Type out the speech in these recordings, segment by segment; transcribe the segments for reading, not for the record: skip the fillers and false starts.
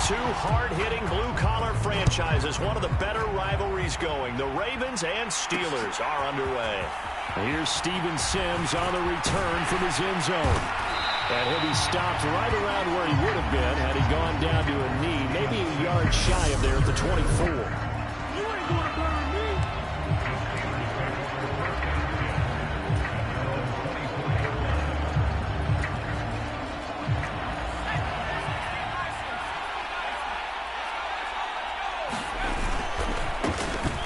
Two hard-hitting blue-collar franchises, one of the better rivalries going. The Ravens and Steelers are underway. Here's Steven Sims on the return from his end zone. And he'll be stopped right around where he would have been had he gone down to a knee, maybe a yard shy of there at the 24. You ain't going to burn me.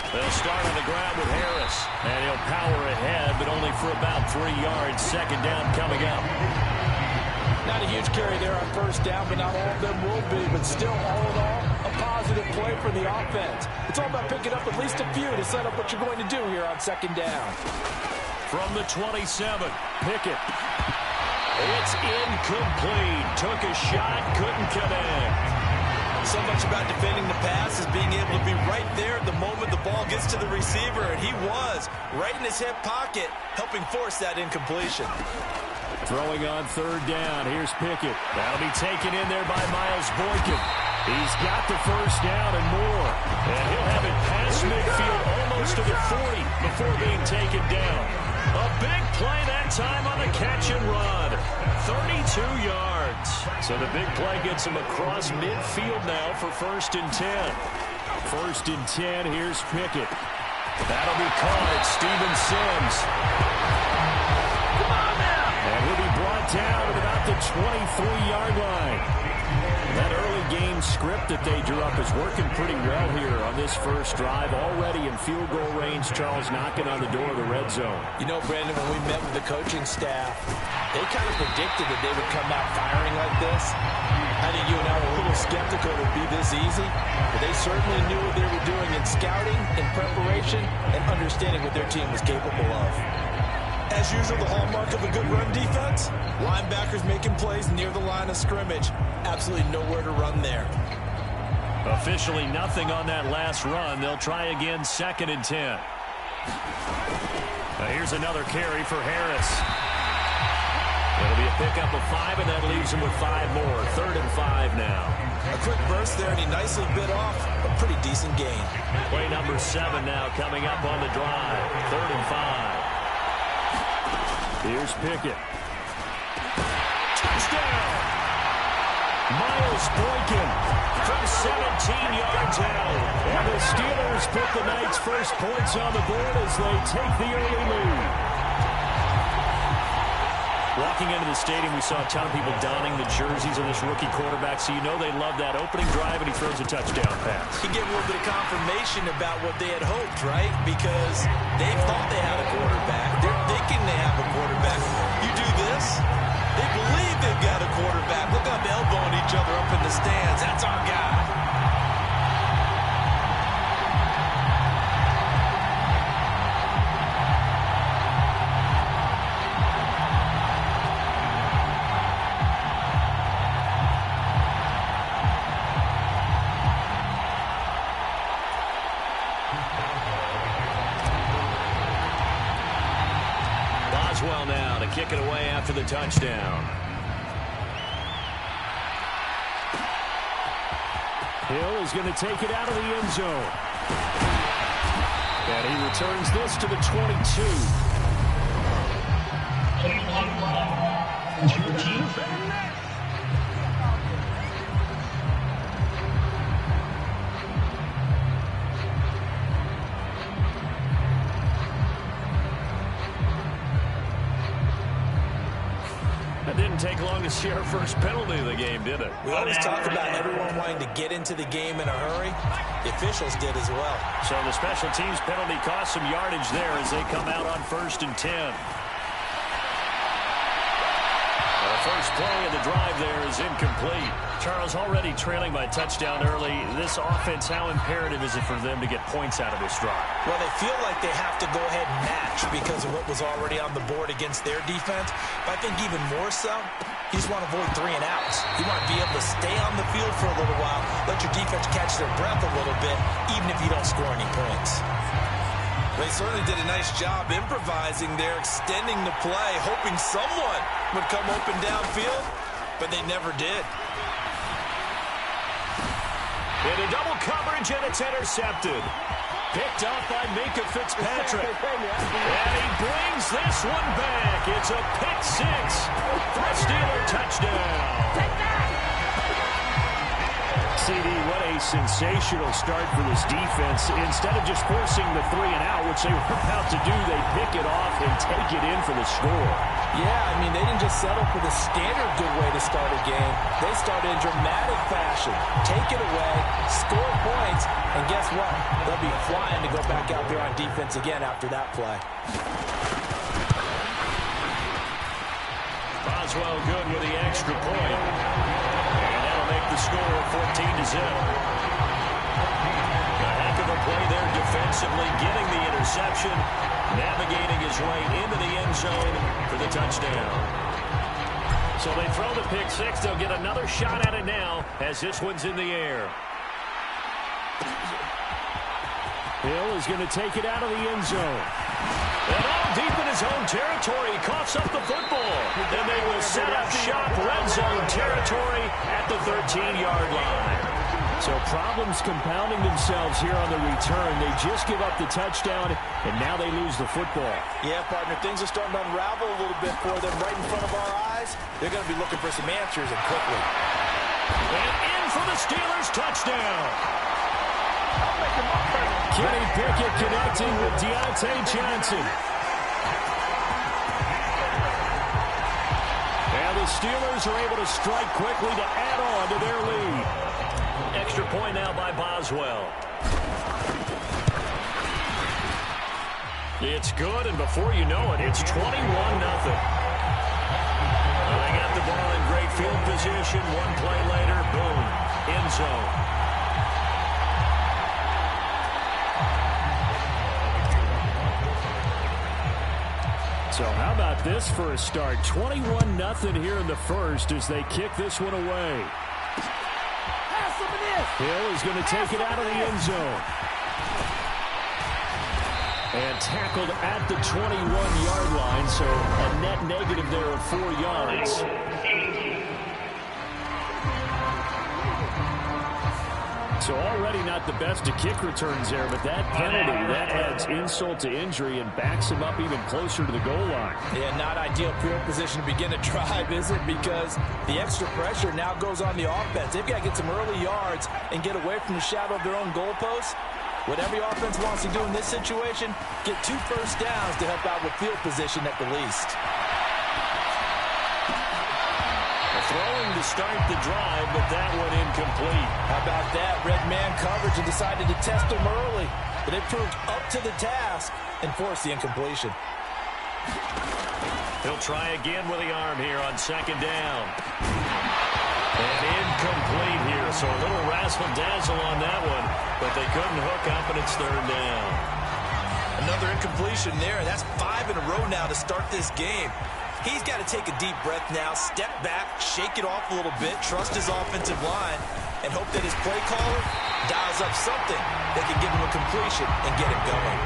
They'll start on the ground with Harris. And he'll power ahead, but only for about 3 yards. Second down coming up. Not a huge carry there on first down, but not all of them will be. But still, all in all, a positive play for the offense. It's all about picking up at least a few to set up what you're going to do here on second down. From the 27, Pickett. It's incomplete. Took a shot, couldn't connect. So much about defending the pass is being able to be right there at the moment the ball gets to the receiver, and he was right in his hip pocket, helping force that incompletion. Throwing on third down. Here's Pickett. That'll be taken in there by Miles Boykin. He's got the first down and more. And he'll have it past midfield almost to the 40 before being taken down. A big play that time on the catch and run. 32 yards. So the big play gets him across midfield now for 1st and 10. 1st and 10. Here's Pickett. That'll be caught. It's Steven Sims. And he'll be brought down at about the 23-yard line. That early game script that they drew up is working pretty well here on this first drive. Already in field goal range, Charles knocking on the door of the red zone. You know, Brandon, when we met with the coaching staff, they kind of predicted that they would come out firing like this. I think you and I were a little skeptical it would be this easy, but they certainly knew what they were doing in scouting, in preparation, and understanding what their team was capable of. As usual, the hallmark of a good run defense, linebackers making plays near the line of scrimmage. Absolutely nowhere to run there. Officially nothing on that last run. They'll try again, 2nd and 10. Here's another carry for Harris. It'll be a pickup of 5, and that leaves him with 5 more. 3rd and 5 now. A quick burst there, and he nicely bit off a pretty decent gain. Play number 7 now coming up on the drive. 3rd and 5. Here's Pickett. Touchdown! Miles Boykin from 17 yards out. And the Steelers put the night's first points on the board as they take the early lead. Walking into the stadium, we saw a ton of people donning the jerseys of this rookie quarterback, so you know they love that opening drive, and he throws a touchdown pass. He gave a little bit of confirmation about what they had hoped, right? Because they thought they had a quarterback. They're thinking they have a quarterback. You do this, they believe they've got a quarterback. Look up, elbowing each other up in the stands. That's our guy. Now to kick it away after the touchdown. Hill is going to take it out of the end zone. And he returns this to the 22. It didn't take long to see our first penalty of the game, did it? We always talk about everyone wanting to get into the game in a hurry. The officials did as well. So the special teams penalty cost some yardage there as they come out on 1st and 10. The first play of the drive there is incomplete. Charles, already trailing by touchdown early. This offense, how imperative is it for them to get points out of this drive? Well, they feel like they have to go ahead and match because of what was already on the board against their defense. But I think even more so, you just want to avoid 3 and outs. You want to be able to stay on the field for a little while, let your defense catch their breath a little bit, even if you don't score any points. They certainly did a nice job improvising there, extending the play, hoping someone would come open downfield, but they never did. Into double coverage, and it's intercepted. Picked off by Minka Fitzpatrick. And he brings this one back. It's a pick six for a Steeler touchdown. CD, what a sensational start for this defense. Instead of just forcing the 3-and-out, which they were about to do, they pick it off and take it in for the score. Yeah, I mean, they didn't just settle for the standard good way to start a game. They started in dramatic fashion. Take it away, score points, and guess what? They'll be flying to go back out there on defense again after that play. Boswell good with the extra point. And that'll make the score 14-0. A heck of a play there defensively, getting the interception, navigating his way into the end zone for the touchdown. So they throw the pick six. They'll get another shot at it now as this one's in the air. Hill is going to take it out of the end zone. And all deep in his own territory, he coughs up the football. Then they will set up shop, red zone territory at the 13-yard line. So problems compounding themselves here on the return. They just give up the touchdown, and now they lose the football. Yeah, partner, things are starting to unravel a little bit for them right in front of our eyes. They're going to be looking for some answers, and quickly. And in for the Steelers touchdown. Kenny Pickett connecting with Deontay Johnson. And the Steelers are able to strike quickly to add on to their lead. Extra point now by Boswell. It's good, and before you know it, it's 21-0. They got the ball in great field position. One play later, boom, end zone. So how about this for a start? 21-0 here in the first as they kick this one away. Hill is going to take it out of the end zone. And tackled at the 21-yard line, so a net negative there of 4 yards. So already not the best to kick returns there, but that penalty, that adds insult to injury and backs him up even closer to the goal line. Yeah, not ideal field position to begin a drive, is it? Because the extra pressure now goes on the offense. They've got to get some early yards and get away from the shadow of their own goalposts. What every offense wants to do in this situation, get 2 first downs to help out with field position at the least. Throwing to start the drive, but that one incomplete. How about that? Red man coverage and decided to test him early. But it proved up to the task and forced the incompletion. He'll try again with the arm here on second down. And incomplete here, so a little razzle-dazzle on that one, but they couldn't hook up, and it's third down. Another incompletion there. That's 5 in a row now to start this game. He's got to take a deep breath now, step back, shake it off a little bit, trust his offensive line, and hope that his play caller dials up something that can give him a completion and get him going.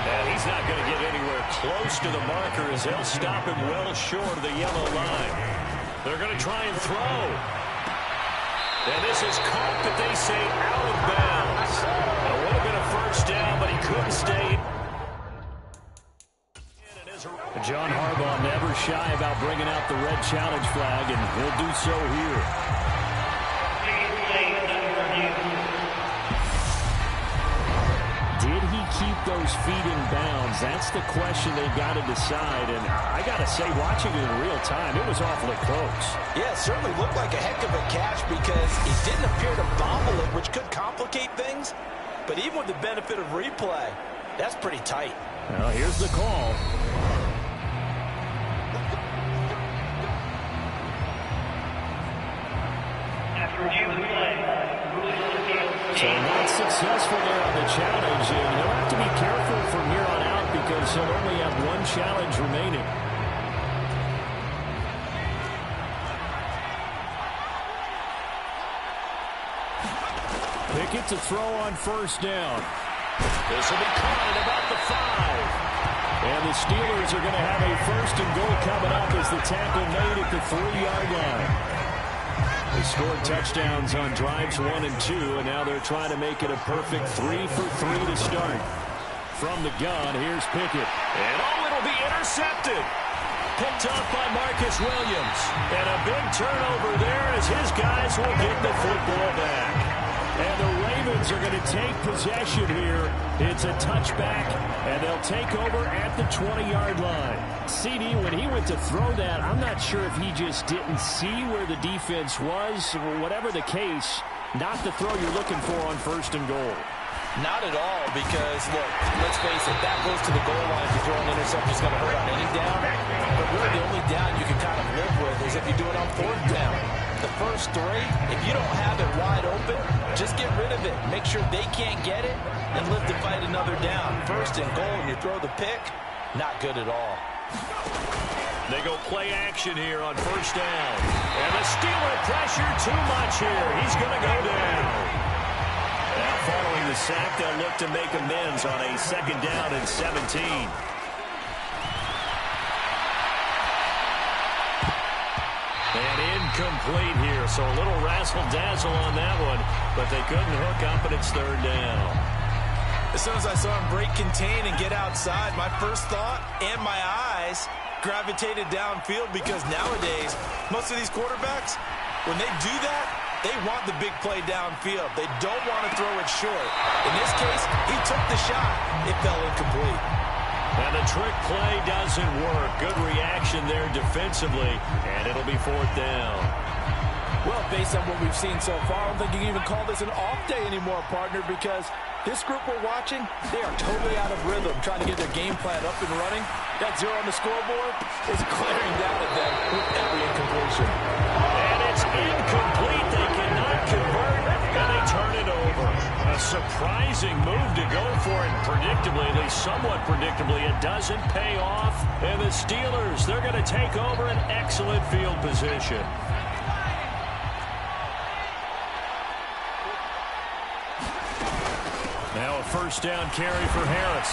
And he's not going to get anywhere close to the marker as they'll stop him well short of the yellow line. They're going to try and throw. And this is caught, but they say out of bounds. It would have been a first down, but he couldn't stay. John Harbaugh never shy about bringing out the red challenge flag, and he'll do so here. Did he keep those feet in bounds? That's the question they've got to decide, and I got to say, watching it in real time, it was awfully close. Yeah, it certainly looked like a heck of a catch because he didn't appear to bobble it, which could complicate things, but even with the benefit of replay, that's pretty tight. Well, here's the call. So not successful there on the challenge, and he'll have to be careful from here on out because he'll only have one challenge remaining. Pickett to throw on first down. This will be caught at about the 5. And the Steelers are going to have a first and goal coming up as the tackle made at the 3-yard line. They scored touchdowns on drives 1 and 2, and now they're trying to make it a perfect 3 for 3 to start. From the gun, here's Pickett. And it'll be intercepted. Picked up by Marcus Williams. And a big turnover there as his guys will get the football back. And the Ravens are going to take possession here. It's a touchback, and they'll take over at the 20-yard line. CD, when he went to throw that, I'm not sure if he just didn't see where the defense was. Whatever the case, not the throw you're looking for on 1st and goal. Not at all, because, look, let's face it, that goes to the goal line. If you throw an interception, it's going to hurt on any down. But really, the only down you can kind of live with is if you do it on 4th down. The first 3, if you don't have it wide open, just get rid of it. Make sure they can't get it and live to fight another down. 1st and goal, and you throw the pick, not good at all. They go play action here on 1st down. And the Steeler pressure too much here. He's going to go down. Now following the sack, they'll look to make amends on a 2nd down and 17. And incomplete here, so a little razzle-dazzle on that one, but they couldn't hook up, and it's 3rd down. As soon as I saw him break contain and get outside, my first thought and my eyes gravitated downfield, because nowadays, most of these quarterbacks, when they do that, they want the big play downfield. They don't want to throw it short. In this case, he took the shot. It fell incomplete. And the trick play doesn't work. Good reaction there defensively, and it'll be 4th down. Well, based on what we've seen so far, I don't think you can even call this an off day anymore, partner, because this group we're watching, they are totally out of rhythm, trying to get their game plan up and running. That 0 on the scoreboard is glaring down at them with every incompletion. And it's incomplete. They cannot convert, and they turn it over. A surprising move to go for it predictably, at least somewhat predictably. It doesn't pay off, and the Steelers, they're going to take over an excellent field position. Now a 1st down carry for Harris.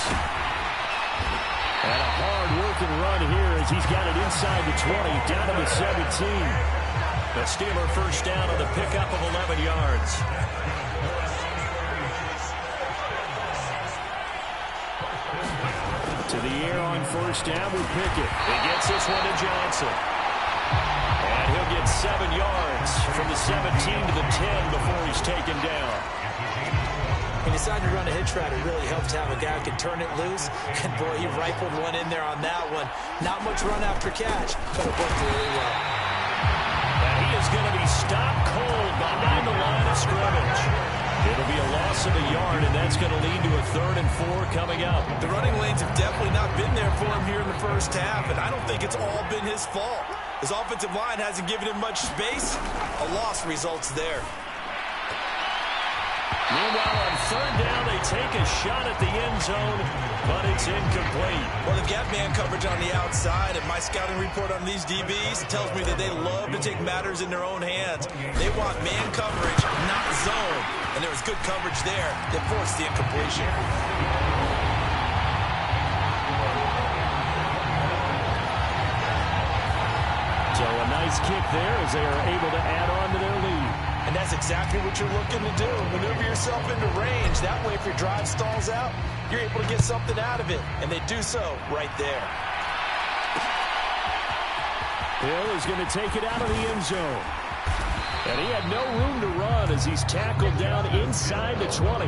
And a hard-working run here as he's got it inside the 20, down to the 17. The Steeler 1st down on the pickup of 11 yards. To the air on 1st down with Pickett. He gets this one to Johnson. And he'll get 7 yards from the 17 to the 10 before he's taken down. When you decide to run a hitch route, it really helps to have a guy who can turn it loose. And, boy, he rifled one in there on that one. Not much run after catch, but it worked really well. And he is going to be stopped cold behind the line of scrimmage. It'll be a loss of a yard, and that's going to lead to a 3rd and 4 coming up. The running lanes have definitely not been there for him here in the 1st half, and I don't think it's all been his fault. His offensive line hasn't given him much space. A loss results there. Meanwhile, on 3rd down, they take a shot at the end zone, but it's incomplete. Well, they've got man coverage on the outside, and my scouting report on these DBs tells me that they love to take matters in their own hands. They want man coverage, not zone, and there was good coverage there that forced the incompletion. So a nice kick there as they are able to add on to their lead. And that's exactly what you're looking to do. Maneuver yourself into range. That way, if your drive stalls out, you're able to get something out of it. And they do so right there. Hill is going to take it out of the end zone. And he had no room to run as he's tackled down inside the 20.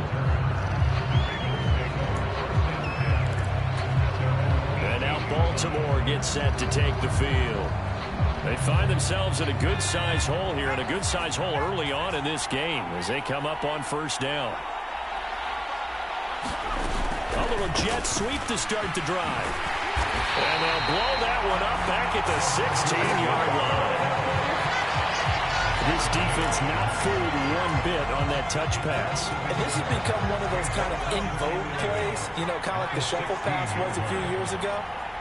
And now Baltimore gets set to take the field. They find themselves in a good-sized hole here, and a good-sized hole early on in this game as they come up on 1st down. A little jet sweep to start the drive. And they'll blow that one up back at the 16-yard line. This defense not fooled one bit on that touch pass. And this has become one of those kind of in vogue plays, you know, kind of like the shuffle pass was a few years ago.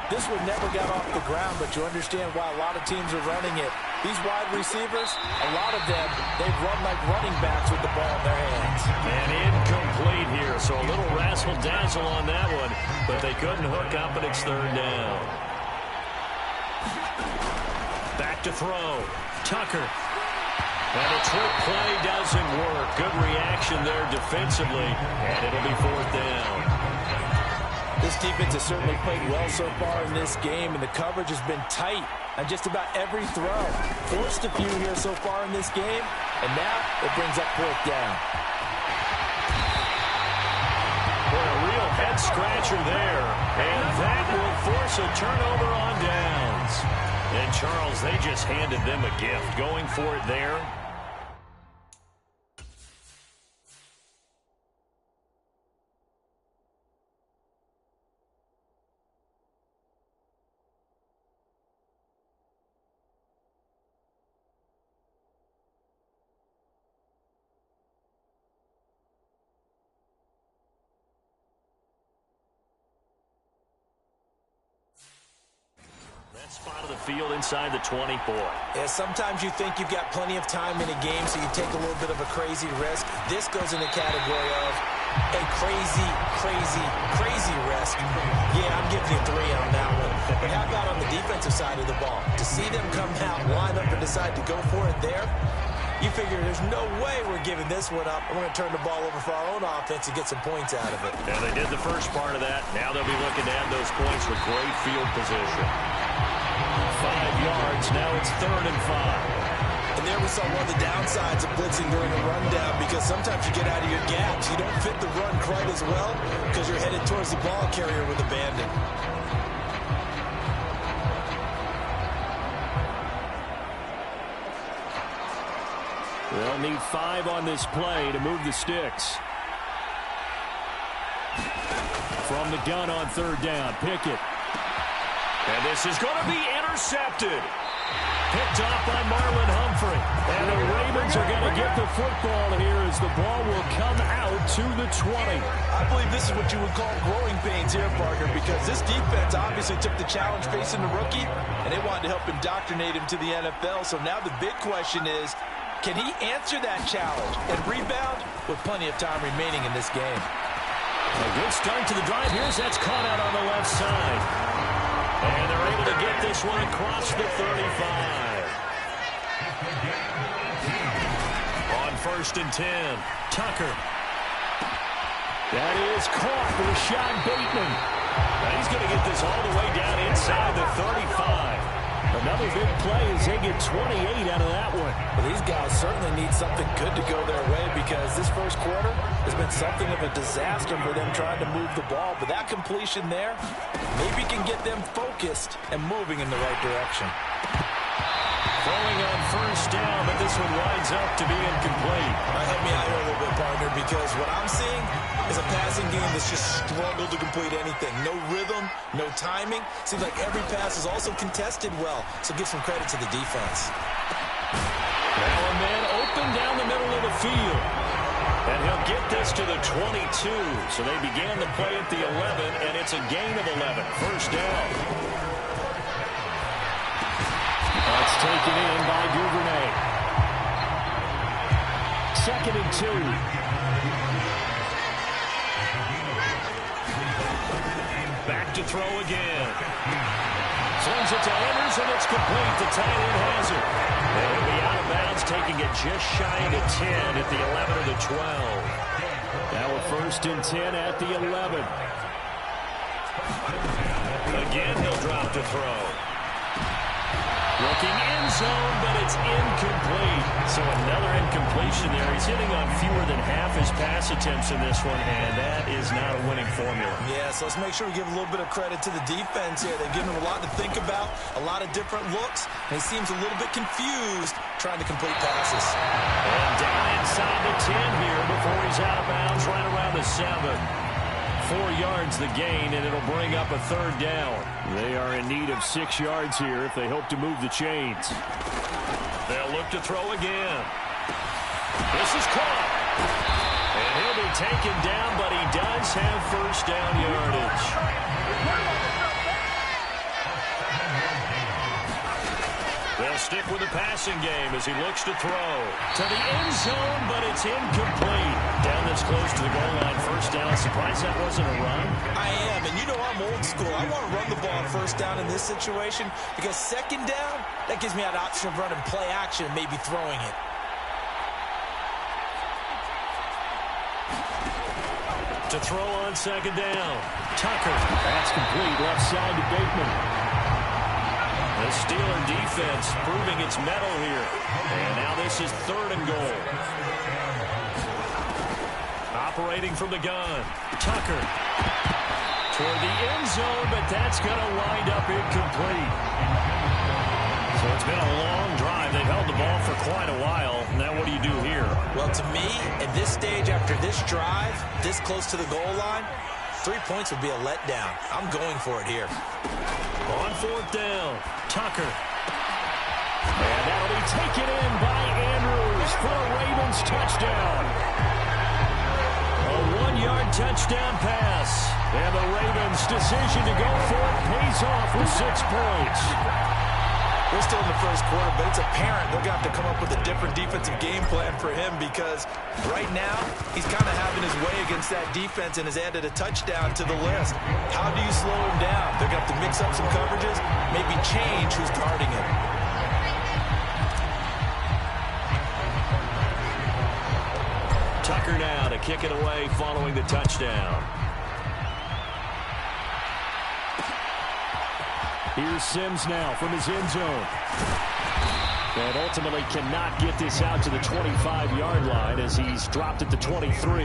This one never got off the ground, but you understand why a lot of teams are running it. These wide receivers, a lot of them, they run like running backs with the ball in their hands. And incomplete here, so a little razzle-dazzle on that one, but they couldn't hook up, and it's 3rd down. Back to throw. Tucker. And the trick play doesn't work. Good reaction there defensively, and it'll be 4th down. This defense has certainly played well so far in this game, and the coverage has been tight on just about every throw. Forced a few here so far in this game, and now it brings up 4th down. Boy, a real head-scratcher there, and that will force a turnover on downs. And, Charles, they just handed them a gift. Going for it there. Spot of the field inside the 24. Yeah, sometimes you think you've got plenty of time in a game, so you take a little bit of a crazy risk. This goes in the category of a crazy, crazy, crazy risk. Yeah, I'm giving you 3 on that one. But how about on the defensive side of the ball? To see them come out, line up, and decide to go for it there, you figure there's no way we're giving this one up. We're going to turn the ball over for our own offense and get some points out of it. Yeah, they did the first part of that. Now they'll be looking to add those points with great field position. 5 yards. Now it's 3rd and 5. And there we saw one of the downsides of blitzing during a rundown, because sometimes you get out of your gaps. You don't fit the run quite as well because you're headed towards the ball carrier with abandon. They'll need 5 on this play to move the sticks. From the gun on 3rd down, Pickett. And this is going to be intercepted. Picked off by Marlon Humphrey. And the Ravens are going to get the football here as the ball will come out to the 20. I believe this is what you would call growing pains here, partner, because this defense obviously took the challenge facing the rookie, and they wanted to help indoctrinate him to the NFL. So now the big question is, can he answer that challenge and rebound with plenty of time remaining in this game? A good start to the drive. Here's that's caught out on the left side. And they're able to get this one across the 35. On 1st and 10, Tucker. That is caught for Rashad Bateman. Now he's going to get this all the way down inside the 35. Another big play as they get 28 out of that one. Well, these guys certainly need something good to go their way, because this first quarter has been something of a disaster for them trying to move the ball. But that completion there maybe can get them focused and moving in the right direction. Throwing on 1st down, but this one winds up to be incomplete. Help me out here a little bit, partner, because what I'm seeing is a passing game that's just struggled to complete anything. No rhythm, no timing. Seems like every pass is also contested well, so give some credit to the defense. Now a man open down the middle of the field. And he'll get this to the 22. So they began the play at the 11, and it's a gain of 11. 1st down. That's taken in by Duvernay. 2nd and 2. Back to throw again. Sends it to Anderson. It's complete. The tight end has it. And it'll be out of bounds, taking it just shy of the 10 at the 11 of the 12. Now a 1st and 10 at the 11. Again, he'll drop to throw. Looking end zone, but it's incomplete. So another incompletion there. He's hitting on fewer than half his pass attempts in this one, and that is not a winning formula. Yeah, so let's make sure we give a little bit of credit to the defense here. They've given him a lot to think about, a lot of different looks, and he seems a little bit confused trying to complete passes. And down inside the 10 here before he's out of bounds, right around the 7. 4 yards the gain, and it'll bring up a 3rd down. They are in need of 6 yards here if they hope to move the chains. They'll look to throw again. This is caught. And he'll be taken down, but he does have 1st down yardage. They'll stick with the passing game as he looks to throw. To the end zone, but it's incomplete. Down this close to the goal line, 1st down. Surprised that wasn't a run? I am, and you know I'm old school. I want to run the ball on 1st down in this situation because 2nd down, that gives me an option of running play action and maybe throwing it. To throw on second down. Tucker. That's complete. Left side to Bateman. The Steeler defense proving its mettle here. And now this is 3rd and goal. Operating from the gun. Tucker. Toward the end zone, but that's going to wind up incomplete. So it's been a long drive. They've held the ball for quite a while. Now what do you do here? Well, to me, at this stage, after this drive, this close to the goal line, 3 points would be a letdown. I'm going for it here. On 4th down, Tucker. And that'll be taken in by Andrews for a Ravens touchdown. A 1-yard touchdown pass. And the Ravens' decision to go for it pays off with 6 points. We're still in the first quarter, but it's apparent they're going to have to come up with a different defensive game plan for him because right now he's kind of having his way against that defense and has added a touchdown to the list. How do you slow him down? They're going to have to mix up some coverages, maybe change who's guarding him. Tucker now to kick it away following the touchdown. Here's Sims now from his end zone. And ultimately cannot get this out to the 25-yard line as he's dropped at the 23.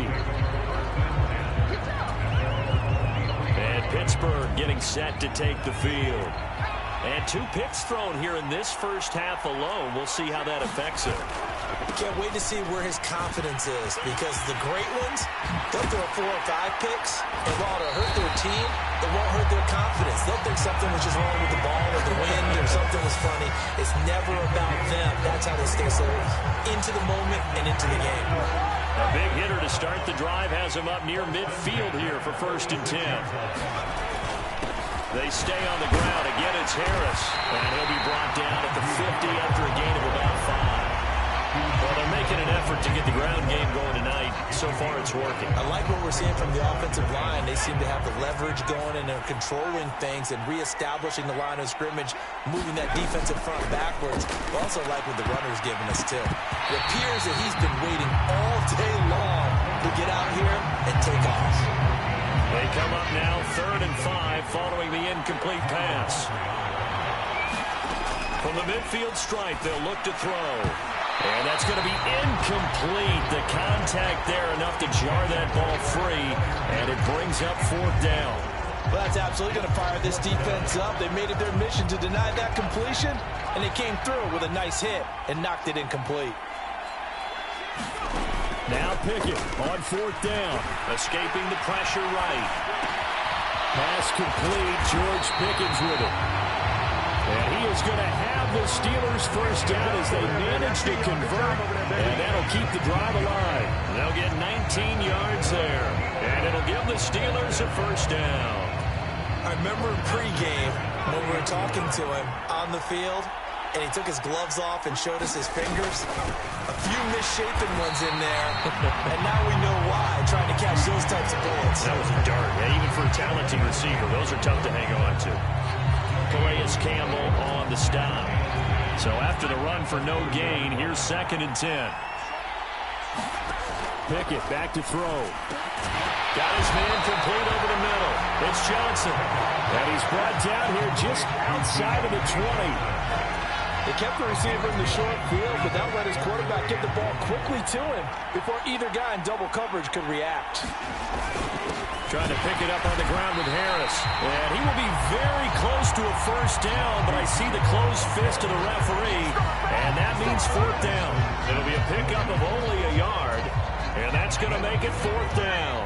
And Pittsburgh getting set to take the field. And 2 picks thrown here in this first half alone. We'll see how that affects it. Can't wait to see where his confidence is because the great ones, they'll throw 4 or 5 picks, and while it'll hurt their team, it won't hurt their confidence. They'll think something was just wrong with the ball or the wind or something was funny. It's never about them. That's how they stay so into the moment and into the game. A big hitter to start the drive has him up near midfield here for 1st and 10. They stay on the ground. Again, it's Harris. And he'll be brought down at the 50 after a gain of about 5. Well, they're making an effort to get the ground game going tonight. So far, it's working. I like what we're seeing from the offensive line. They seem to have the leverage going, and they're controlling things and reestablishing the line of scrimmage, moving that defensive front backwards. I also like what the runner's giving us, too. It appears that he's been waiting all day long to get out here and take off. They come up now 3rd and 5 following the incomplete pass. From the midfield stripe, they'll look to throw. And that's going to be incomplete. The contact there enough to jar that ball free. And it brings up 4th down. Well, that's absolutely going to fire this defense up. They made it their mission to deny that completion. And they came through with a nice hit and knocked it incomplete. Now Pickett on 4th down. Escaping the pressure right. Pass complete. George Pickens with it. And he is going to have the Steelers first down as they manage to convert. And that'll keep the drive alive. They'll get 19 yards there. And it'll give the Steelers a first down. I remember pregame when we were talking to him on the field, and he took his gloves off and showed us his fingers. A few misshapen ones in there, and now we know why, trying to catch those types of bullets. That was a dart. Yeah, even for a talented receiver, those are tough to hang on to. Calais Campbell on the stop. So after the run for no gain, here's 2nd and 10. Pickett back to throw. Got his man complete over the middle. It's Johnson. And he's brought down here just outside of the 20. They kept the receiver in the short field, but that let his quarterback get the ball quickly to him before either guy in double coverage could react. Trying to pick it up on the ground with Harris. And he will be very close to a first down, but I see the closed fist of the referee, and that means 4th down. It'll be a pickup of only a yard, and that's going to make it 4th down.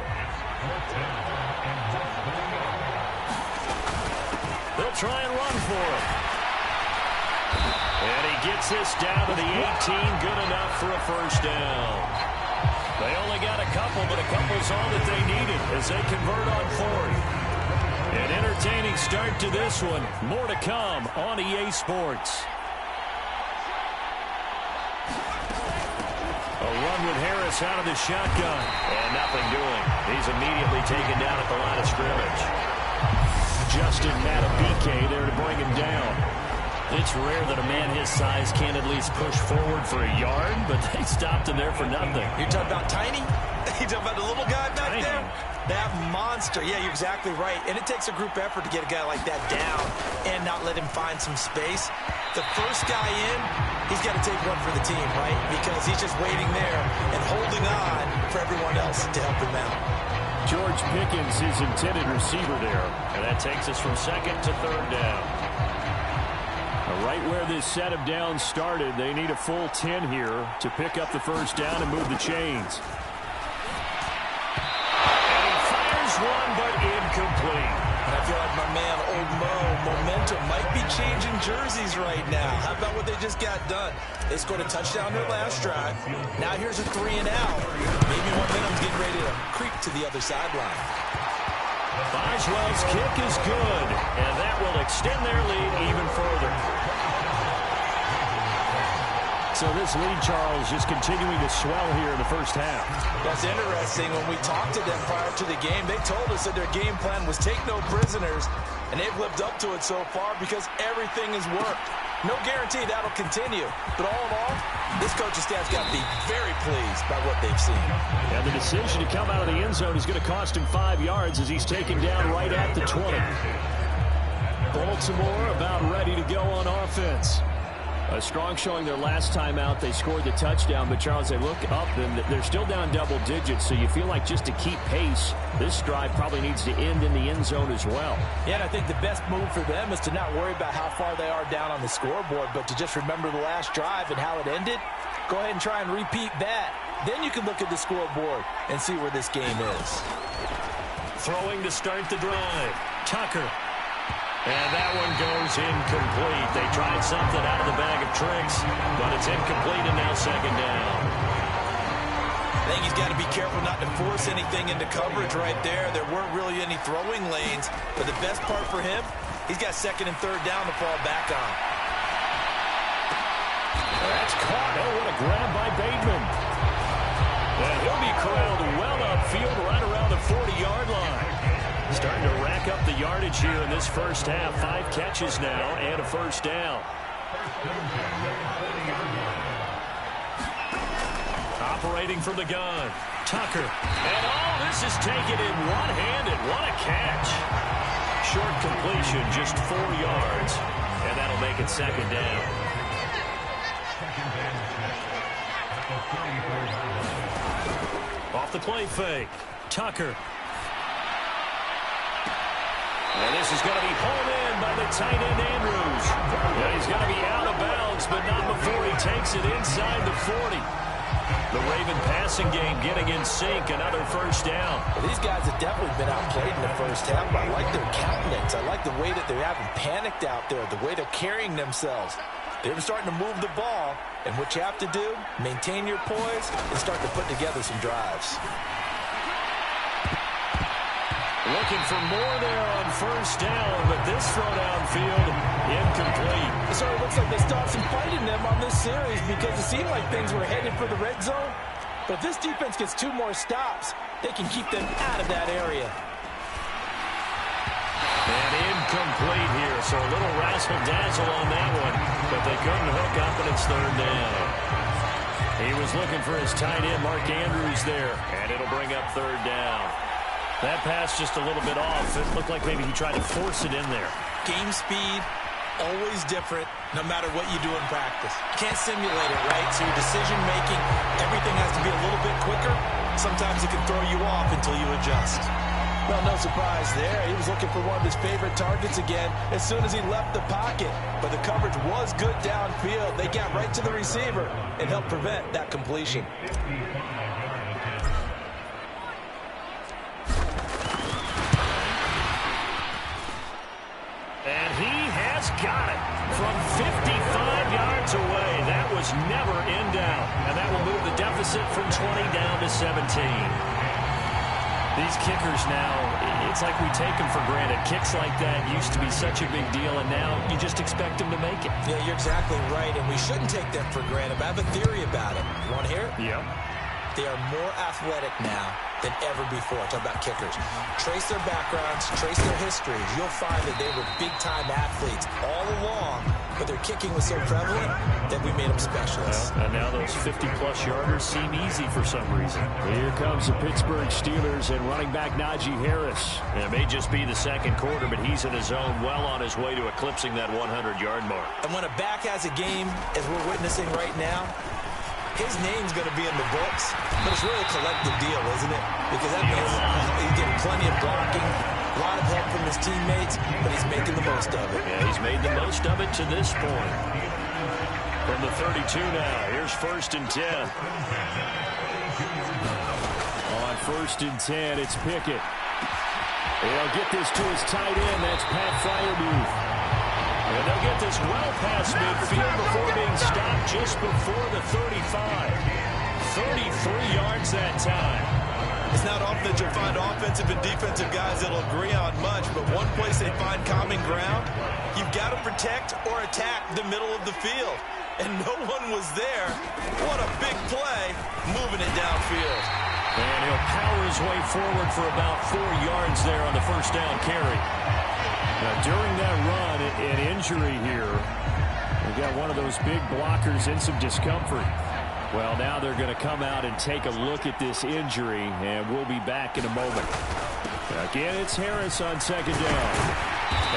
They'll try and run for it. And he gets this down to the 18, good enough for a first down. They only got a couple, but a couple's all that they needed as they convert on 4th. An entertaining start to this one. More to come on EA Sports. A run with Harris out of the shotgun. And nothing doing. He's immediately taken down at the line of scrimmage. Justin Matabike there to bring him down. It's rare that a man his size can't at least push forward for a yard, but they stopped him there for nothing. You're talking about tiny? You're talking about the little guy back there? That monster. Yeah, you're exactly right. And it takes a group effort to get a guy like that down and not let him find some space. The first guy in, he's got to take one for the team, right? Because he's just waiting there and holding on for everyone else to help him out. George Pickens, his intended receiver there. And that takes us from second to third down. Right where this set of downs started, they need a full 10 here to pick up the first down and move the chains. And he fires one, but incomplete. And I feel like my man, Old Mo, momentum might be changing jerseys right now. How about what they just got done? They scored a touchdown their last drive. Now here's a 3 and out. Maybe momentum's getting ready to creep to the other sideline. Boswell's kick is good, and that will extend their lead even further. So this lead, Charles, just continuing to swell here in the first half. That's interesting. When we talked to them prior to the game, they told us that their game plan was take no prisoners, and they've lived up to it so far because everything has worked. No guarantee that'll continue. But all in all, this coaching staff's got to be very pleased by what they've seen. And the decision to come out of the end zone is going to cost him 5 yards as he's taken down right at the 20. Baltimore about ready to go on offense. A strong showing their last time out. They scored the touchdown, but Charles, they look up and they're still down double digits, so you feel like just to keep pace, this drive probably needs to end in the end zone as well. Yeah, and I think the best move for them is to not worry about how far they are down on the scoreboard, but to just remember the last drive and how it ended. Go ahead and try and repeat that. Then you can look at the scoreboard and see where this game is. Throwing to start the drive. Tucker. And that one goes incomplete. They tried something out of the bag of tricks, but it's incomplete and now second down. I think he's got to be careful not to force anything into coverage right there. There weren't really any throwing lanes, but the best part for him, he's got second and third down to fall back on. That's caught. Oh, what a grab by Bateman. And he'll be corralled well upfield right around the 40-yard line. Starting to rack up the yardage here in this first half. 5 catches now and a first down. Operating from the gun. Tucker. And this is taken in one-handed. What a catch. Short completion, just 4 yards. And that'll make it second down. Off the play fake. Tucker. And this is going to be hauled in by the tight end, Andrews. And he's going to be out of bounds, but not before he takes it inside the 40. The Raven passing game getting in sync, another first down. Well, these guys have definitely been outplayed in the first half, but I like their countenance. I like the way that they're having panicked out there, the way they're carrying themselves. They're starting to move the ball, and what you have to do, maintain your poise and start to put together some drives. Looking for more there on first down, but this throw downfield, incomplete. It sort of looks like they stopped some fight in them on this series because it seemed like things were headed for the red zone. But if this defense gets 2 more stops, they can keep them out of that area. And incomplete here, so a little razzle-dazzle on that one, but they couldn't hook up, and it's third down. He was looking for his tight end, Mark Andrews there, and it'll bring up third down. That pass just a little bit off. It looked like maybe he tried to force it in there. Game speed, always different, no matter what you do in practice. You can't simulate it, right? So your decision-making, everything has to be a little bit quicker. Sometimes it can throw you off until you adjust. Well, no surprise there. He was looking for one of his favorite targets again as soon as he left the pocket. But the coverage was good downfield. They got right to the receiver and helped prevent that completion. And he has got it from 55 yards away. That was never in doubt. And that will move the deficit from 20 down to 17. These kickers now, it's like we take them for granted. Kicks like that used to be such a big deal, and now you just expect them to make it. Yeah, you're exactly right, and we shouldn't take them for granted. But I have a theory about it. You want to hear it? Yep. They are more athletic now than ever before. Talk about kickers. Trace their backgrounds, trace their histories. You'll find that they were big-time athletes all along, but their kicking was so prevalent that we made them specialists. Well, and now those 50-plus yarders seem easy for some reason. Here comes the Pittsburgh Steelers and running back Najee Harris. And it may just be the second quarter, but he's in his zone, well on his way to eclipsing that 100-yard mark. And when a back has a game, as we're witnessing right now, his name's going to be in the books, but it's really a collective deal, isn't it? Because that means he's getting plenty of blocking, a lot of help from his teammates, but he's making the most of it. Yeah, he's made the most of it to this point. From the 32 now, here's 1st and 10. On 1st and 10, it's Pickett. He'll get this to his tight end. That's Pat Freiermuth. And they'll get this well past midfield before being stopped just before the 35. 33 yards that time. It's not often that you'll find offensive and defensive guys that'll agree on much, but one place they find common ground, you've got to protect or attack the middle of the field. And no one was there. What a big play, moving it downfield. And he'll power his way forward for about 4 yards there on the first down carry. Now, during that run, an injury here. We've got one of those big blockers in some discomfort. Well, now they're going to come out and take a look at this injury, and we'll be back in a moment. Again, it's Harris on 2nd down.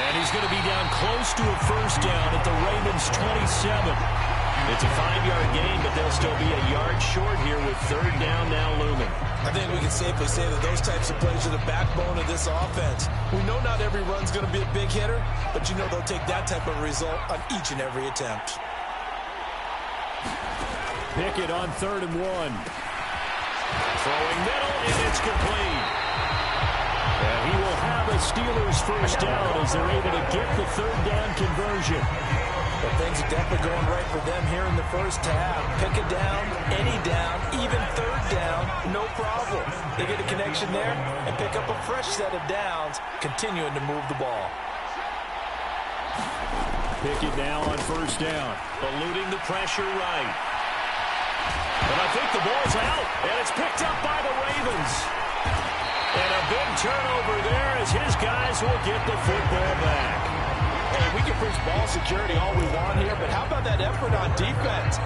And he's going to be down close to a first down at the Ravens' 27. It's a 5-yard gain, but they'll still be a yard short here with 3rd down now looming. I think we can safely say that those types of plays are the backbone of this offense. We know not every run's going to be a big hitter, but you know they'll take that type of result on each and every attempt. Pickett on 3rd and 1. Throwing middle, and it's complete. And he will have a Steelers first down as they're able to get the 3rd down conversion. But things are definitely going right for them here in the first half. Pick it down, any down, even 3rd down, no problem. They get a connection there and pick up a fresh set of downs, continuing to move the ball. Pickett now on 1st down, eluding the pressure right. And I think the ball's out, and it's picked up by the Ravens. And a big turnover there as his guys will get the football back. Hey, we can preach ball security all we want here, but how about that effort on defense?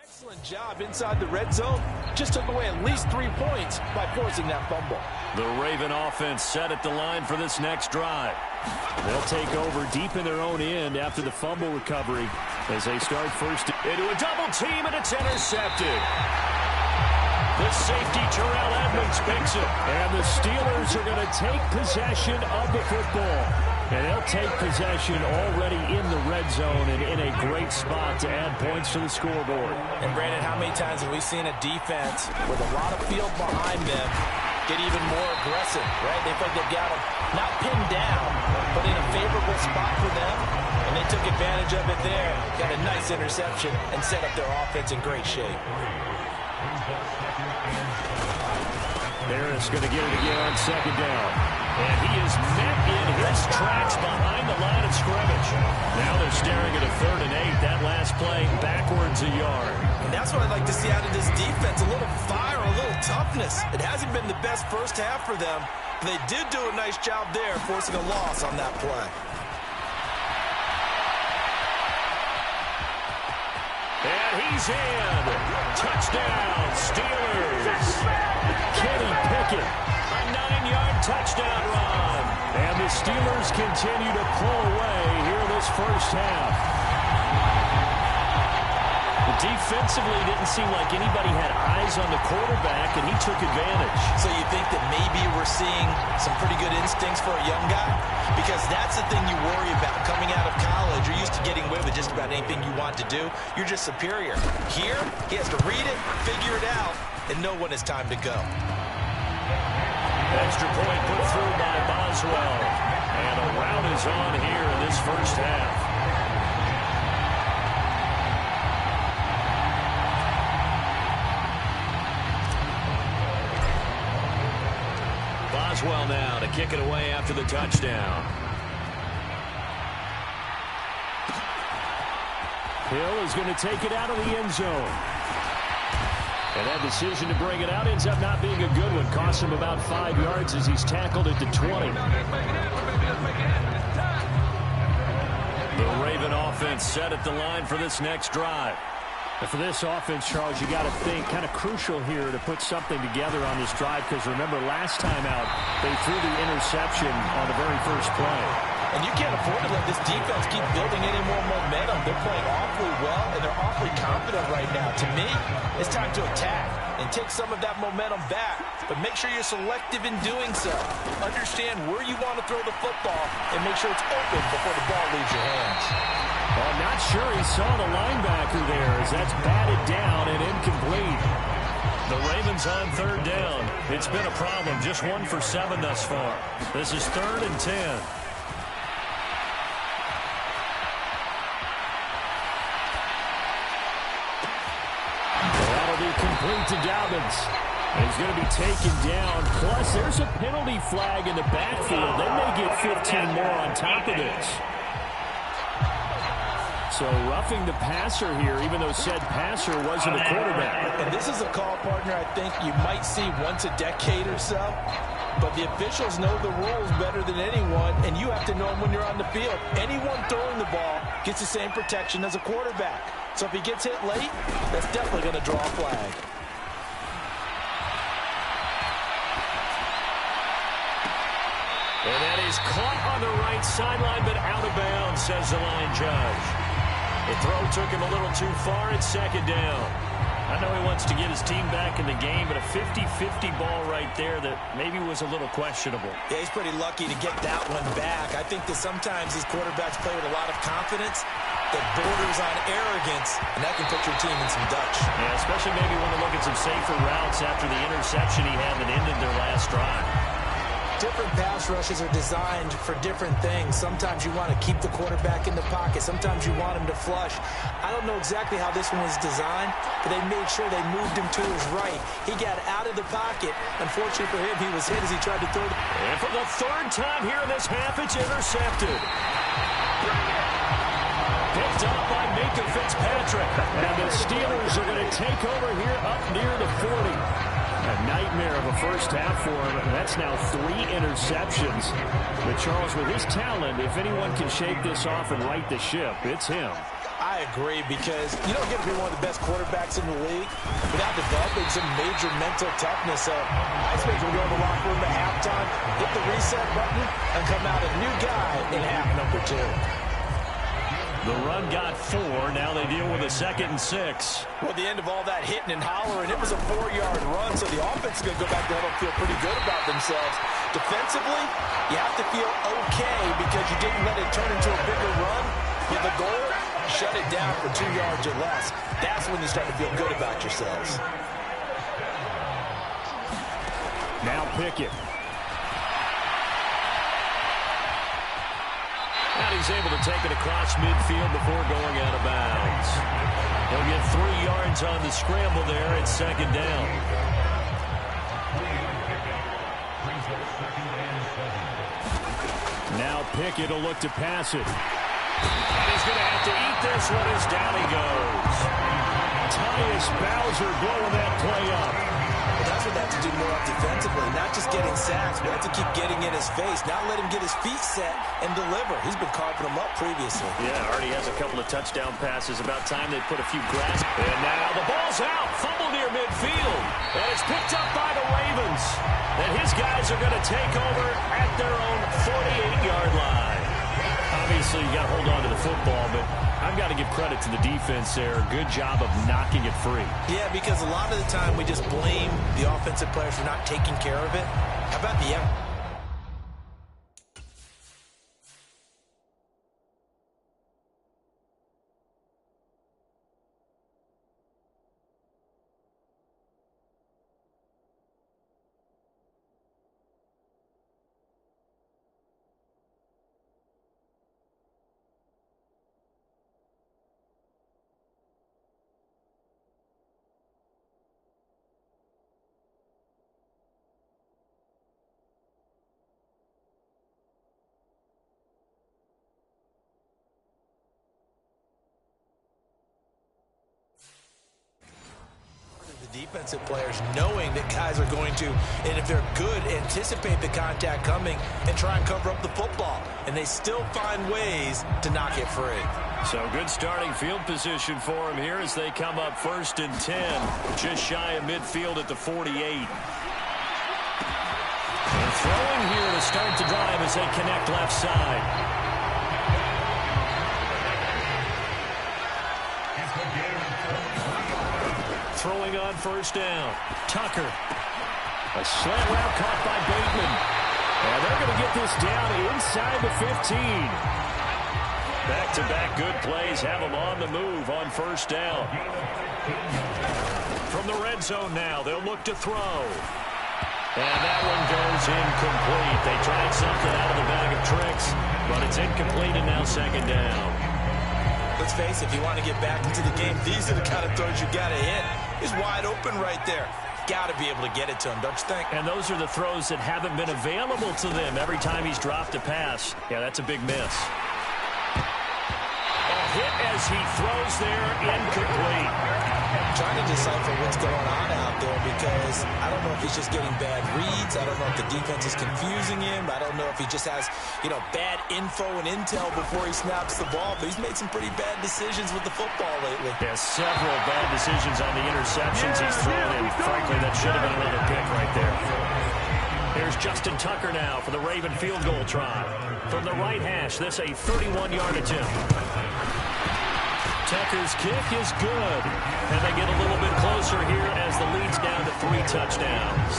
Excellent job inside the red zone. Just took away at least 3 points by forcing that fumble. The Raven offense set at the line for this next drive. They'll take over deep in their own end after the fumble recovery as they start first into a double team, and it's intercepted. The safety, Terrell Edmonds, picks it. And the Steelers are going to take possession of the football. And they'll take possession already in the red zone and in a great spot to add points to the scoreboard. And Brandon, how many times have we seen a defense with a lot of field behind them get even more aggressive, right? They feel like they've got them not pinned down, but in a favorable spot for them. And they took advantage of it there. Got a nice interception and set up their offense in great shape. Harris going to get it again on 2nd down. And he is met in his tracks behind the line of scrimmage. Now they're staring at a 3rd and 8. That last play backwards a yard. And that's what I'd like to see out of this defense. A little fire, a little toughness. It hasn't been the best first half for them. But they did do a nice job there, forcing a loss on that play. And he's in. Touchdown, Steelers. Kenny Pickett, a 9-yard touchdown run. And the Steelers continue to pull away here this first half. Defensively, didn't seem like anybody had eyes on the quarterback, and he took advantage. So you think that maybe we're seeing some pretty good instincts for a young guy? Because that's the thing you worry about coming out of college. You're used to getting away with just about anything you want to do. You're just superior. Here, he has to read it, figure it out, and know when it's time to go. Extra point put through by Boswell. And a rout is on here in this first half. Boswell now to kick it away after the touchdown. Hill is going to take it out of the end zone. And that decision to bring it out ends up not being a good one. Costs him about 5 yards as he's tackled at the 20. The Raven offense set at the line for this next drive. And for this offense, Charles, you got to think kind of crucial here to put something together on this drive, because remember last time out they threw the interception on the very first play. And you can't afford to let this defense keep building any more momentum. They're playing awfully well, and they're awfully confident right now. To me, it's time to attack and take some of that momentum back. But make sure you're selective in doing so. Understand where you want to throw the football and make sure it's open before the ball leaves your hands. Well, I'm not sure he saw the linebacker there, as that's batted down and incomplete. The Ravens on third down. It's been a problem. Just 1 for 7 thus far. This is 3rd and 10. Complete to Dobbins. He's going to be taken down. Plus, there's a penalty flag in the backfield. They may get 15 more on top of this. So roughing the passer here, even though said passer wasn't a quarterback. And this is a call, partner, I think you might see once a decade or so. But the officials know the rules better than anyone, and you have to know them when you're on the field. Anyone throwing the ball gets the same protection as a quarterback. So if he gets hit late, that's definitely going to draw a flag. And that is caught on the right sideline, but out of bounds, says the line judge. The throw took him a little too far. It's 2nd down. I know he wants to get his team back in the game, but a 50-50 ball right there that maybe was a little questionable. Yeah, he's pretty lucky to get that one back. I think that sometimes these quarterbacks play with a lot of confidence that borders on arrogance, and that can put your team in some Dutch. Yeah, especially maybe want to look at some safer routes after the interception he had that ended their last drive. Different pass rushes are designed for different things. Sometimes you want to keep the quarterback in the pocket. Sometimes you want him to flush. I don't know exactly how this one was designed, but they made sure they moved him to his right. He got out of the pocket. Unfortunately for him, he was hit as he tried to throw it. And for the 3rd time here in this half, it's intercepted. Picked up by Minka Fitzpatrick. And the Steelers are going to take over here up near the 40. A nightmare of a first half for him. That's now 3 interceptions. But Charles, with his talent, if anyone can shake this off and right the ship, it's him. I agree, because you don't get to be one of the best quarterbacks in the league without developing some major mental toughness. So I expect him to go in the locker room at halftime, hit the reset button, and come out a new guy in half number 2. The run got 4. Now they deal with a 2nd and 6. Well, the end of all that hitting and hollering, it was a 4-yard run, so the offense is going to go back to home and feel pretty good about themselves. Defensively, you have to feel okay because you didn't let it turn into a bigger run. With the goal, shut it down for 2 yards or less. That's when you start to feel good about yourselves. Now Pickett. And he's able to take it across midfield before going out of bounds. He'll get 3 yards on the scramble there. It's 2nd down. Now Pickett will look to pass it. And he's going to have to eat this one as down he goes. Tyus Bowser blowing that play up. But that's what they have to do more of defensively, not just getting sacks, but have to keep getting in his face, not let him get his feet set and deliver. He's been carving them up previously. Yeah, already has a couple of touchdown passes. About time they put a few grasp. And now the ball's out. Fumble near midfield. And it's picked up by the Ravens. And his guys are going to take over at their own 48-yard line. Obviously, you got to hold on to the football, but I've got to give credit to the defense there. Good job of knocking it free. Yeah, because a lot of the time we just blame the offensive players for not taking care of it. How about the offensive players, knowing that guys are going to, and if they're good, anticipate the contact coming and try and cover up the football. And they still find ways to knock it free. So good starting field position for him here as they come up 1st and 10, just shy of midfield at the 48. And throwing here to start the drive as they connect left side. Throwing on 1st down. Tucker. A slant route caught by Bateman. And they're going to get this down inside the 15. Back-to-back good plays have them on the move on 1st down. From the red zone now, they'll look to throw. And that one goes incomplete. They tried something out of the bag of tricks, but it's incomplete and now 2nd down. Let's face it, if you want to get back into the game, these are the kind of throws you got to hit. He's wide open right there. Got to be able to get it to him, don't you think? And those are the throws that haven't been available to them every time he's dropped a pass. Yeah, that's a big miss. A hit as he throws there, incomplete. I'm trying to decipher what's going on out there because I don't know if he's just getting bad reads. I don't know if the defense is confusing him. I don't know if he just has, bad info and intel before he snaps the ball. But he's made some pretty bad decisions with the football lately. Yeah, several bad decisions on the interceptions he's thrown in. Frankly, that should have been another pick right there. Here's Justin Tucker now for the Raven field goal try. From the right hash, this a 31-yard attempt. Tucker's kick is good. And they get a little bit closer here as the lead's down to 3 touchdowns.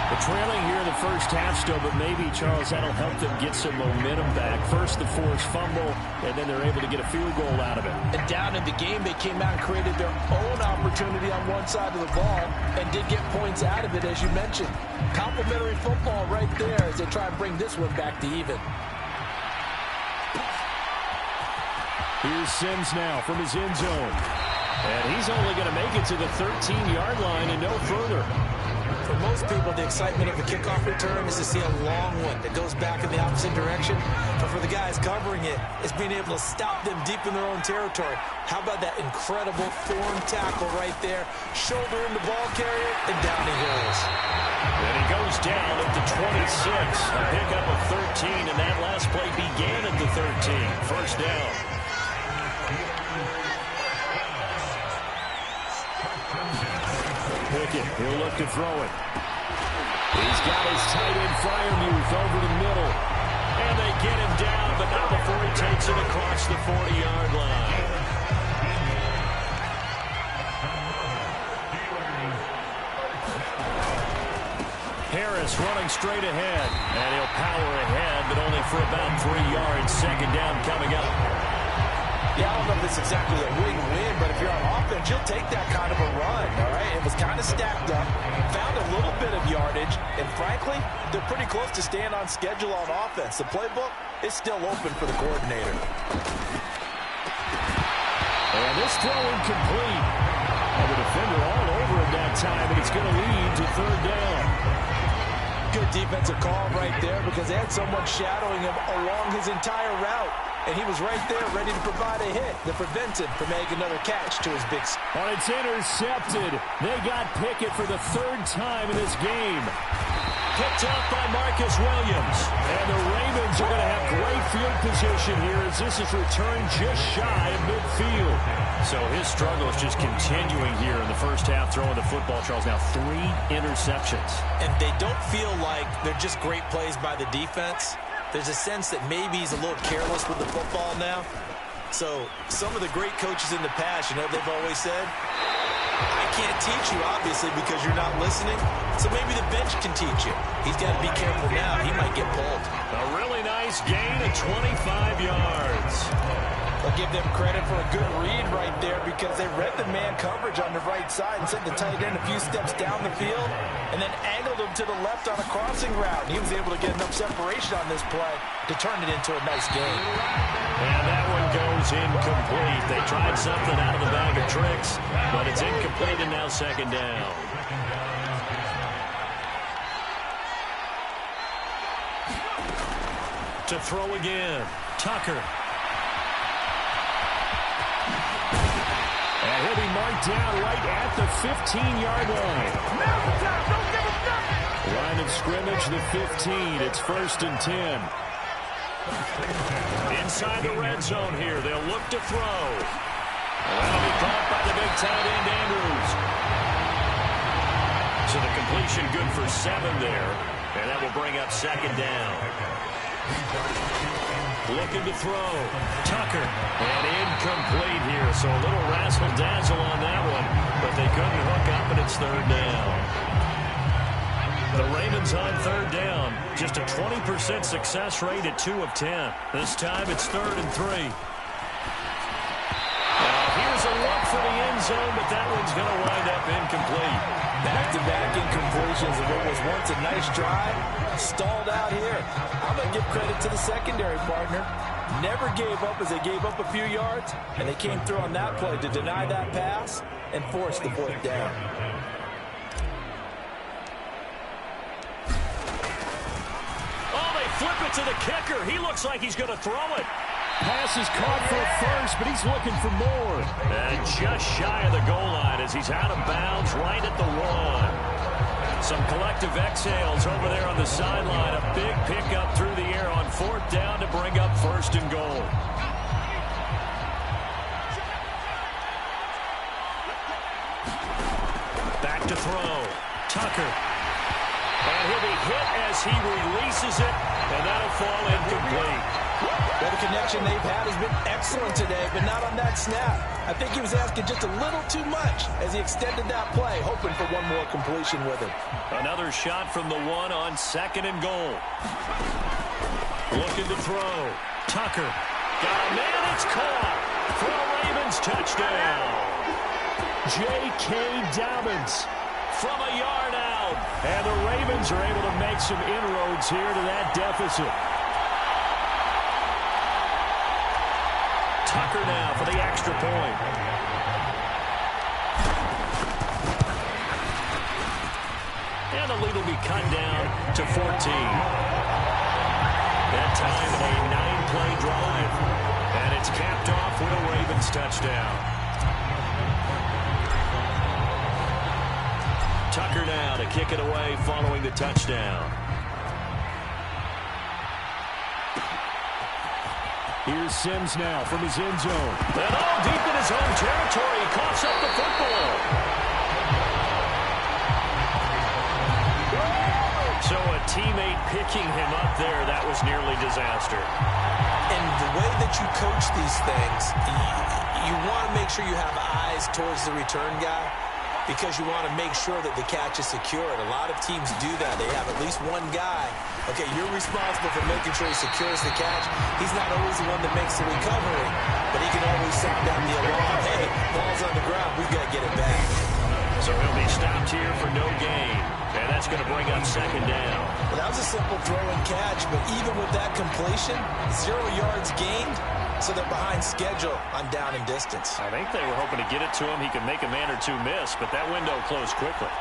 The trailing here in the first half still, but maybe, Charles, that'll help them get some momentum back. First, the forced fumble, and then they're able to get a field goal out of it. And down in the game, they came out and created their own opportunity on one side of the ball and did get points out of it, as you mentioned. Complimentary football right there as they try and bring this one back to even. Here's Sims now from his end zone. And he's only going to make it to the 13-yard line and no further. For most people, the excitement of a kickoff return is to see a long one that goes back in the opposite direction. But for the guys covering it, it's being able to stop them deep in their own territory. How about that incredible form tackle right there? Shoulder in the ball carrier, and down he goes. And he goes down at the 26. A pickup of 13, and that last play began at the 13. 1st down. Pickett, he'll look to throw it. He's got his tight end Freiermuth over the middle. And they get him down, but not before he takes it across the 40-yard line. Harris running straight ahead. And he'll power ahead, but only for about 3 yards. 2nd down coming up. Yeah, I don't know if it's exactly a win-win, but if you're on offense, you'll take that kind of a run, all right? It was kind of stacked up, found a little bit of yardage, and frankly, they're pretty close to staying on schedule on offense. The playbook is still open for the coordinator. And this throw incomplete. And the defender all over it that time, and it's going to lead to 3rd down. Good defensive call right there because they had someone shadowing him along his entire route. And he was right there ready to provide a hit that prevents him from making another catch to his big... And it's intercepted. They got Pickett for the 3rd time in this game. Picked off by Marcus Williams. And the Ravens are going to have great field position here as this is returned just shy of midfield. So his struggle is just continuing here in the first half, throwing the football. Charles, now 3 interceptions. And they don't feel like they're just great plays by the defense. There's a sense that maybe he's a little careless with the football now. So some of the great coaches in the past, they've always said, I can't teach you, obviously, because you're not listening. So maybe the bench can teach you. He's got to be careful now. He might get pulled. A really nice gain of 25 yards. I'll give them credit for a good read right there because they read the man coverage on the right side and sent the tight end a few steps down the field and then angled him to the left on a crossing route. He was able to get enough separation on this play to turn it into a nice game. And that one goes incomplete. They tried something out of the bag of tricks, but it's incomplete and now 2nd down. To throw again, Tucker. And down right at the 15-yard line. Now's the time. Don't give him nothing. Line of scrimmage, the 15. It's 1st and 10. Inside the red zone here. They'll look to throw. That'll be caught by the big tight end, Andrews. So the completion good for 7 there. And that will bring up 2nd down. Looking to throw. Tucker. And incomplete here. So a little razzle-dazzle on that one. But they couldn't hook up, and it's 3rd down. The Ravens on 3rd down. Just a 20% success rate at 2 of 10. This time it's 3rd and 3. Now here's a look for the end zone, but that one's going to wind up incomplete. Back-to-back incompletions of what was once a nice drive. Stalled out here. I'm going to give credit to the secondary partner. Never gave up as they gave up a few yards, and they came through on that play to deny that pass and force the 4th down. Oh, they flip it to the kicker. He looks like he's going to throw it. Pass is caught for a first, but he's looking for more. And just shy of the goal line as he's out of bounds right at the 1. Some collective exhales over there on the sideline. A big pickup through the air on 4th down to bring up 1st and goal. Back to throw. Tucker. And he'll be hit as he releases it, and that'll fall incomplete. Well, the connection they've had has been excellent today, but not on that snap. I think he was asking just a little too much as he extended that play, hoping for one more completion with him. Another shot from the 1 on 2nd and goal. Looking to throw. Tucker. Got a man, it's caught. For a Ravens touchdown. J.K. Dobbins from a yard out. And the Ravens are able to make some inroads here to that deficit. Tucker now for the extra point. And the lead will be cut down to 14. That time a 9-play drive. And it's capped off with a Ravens touchdown. Tucker now to kick it away following the touchdown. Here's Sims now from his end zone. And all deep in his own territory. He coughs up the football. So a teammate picking him up there, that was nearly disaster. And the way that you coach these things, you want to make sure you have eyes towards the return guy, because you want to make sure that the catch is secured. A lot of teams do that. They have at least one guy. Okay, you're responsible for making sure he secures the catch. He's not always the one that makes the recovery, but he can always sound down the alarm. Hey, ball's on the ground. We've got to get it back. So he'll be stopped here for no gain. And that's going to bring up 2nd down. Well, that was a simple throw and catch, but even with that completion, 0 yards gained, so they're behind schedule on down and distance. I think they were hoping to get it to him. He could make a man or two miss, but that window closed quickly.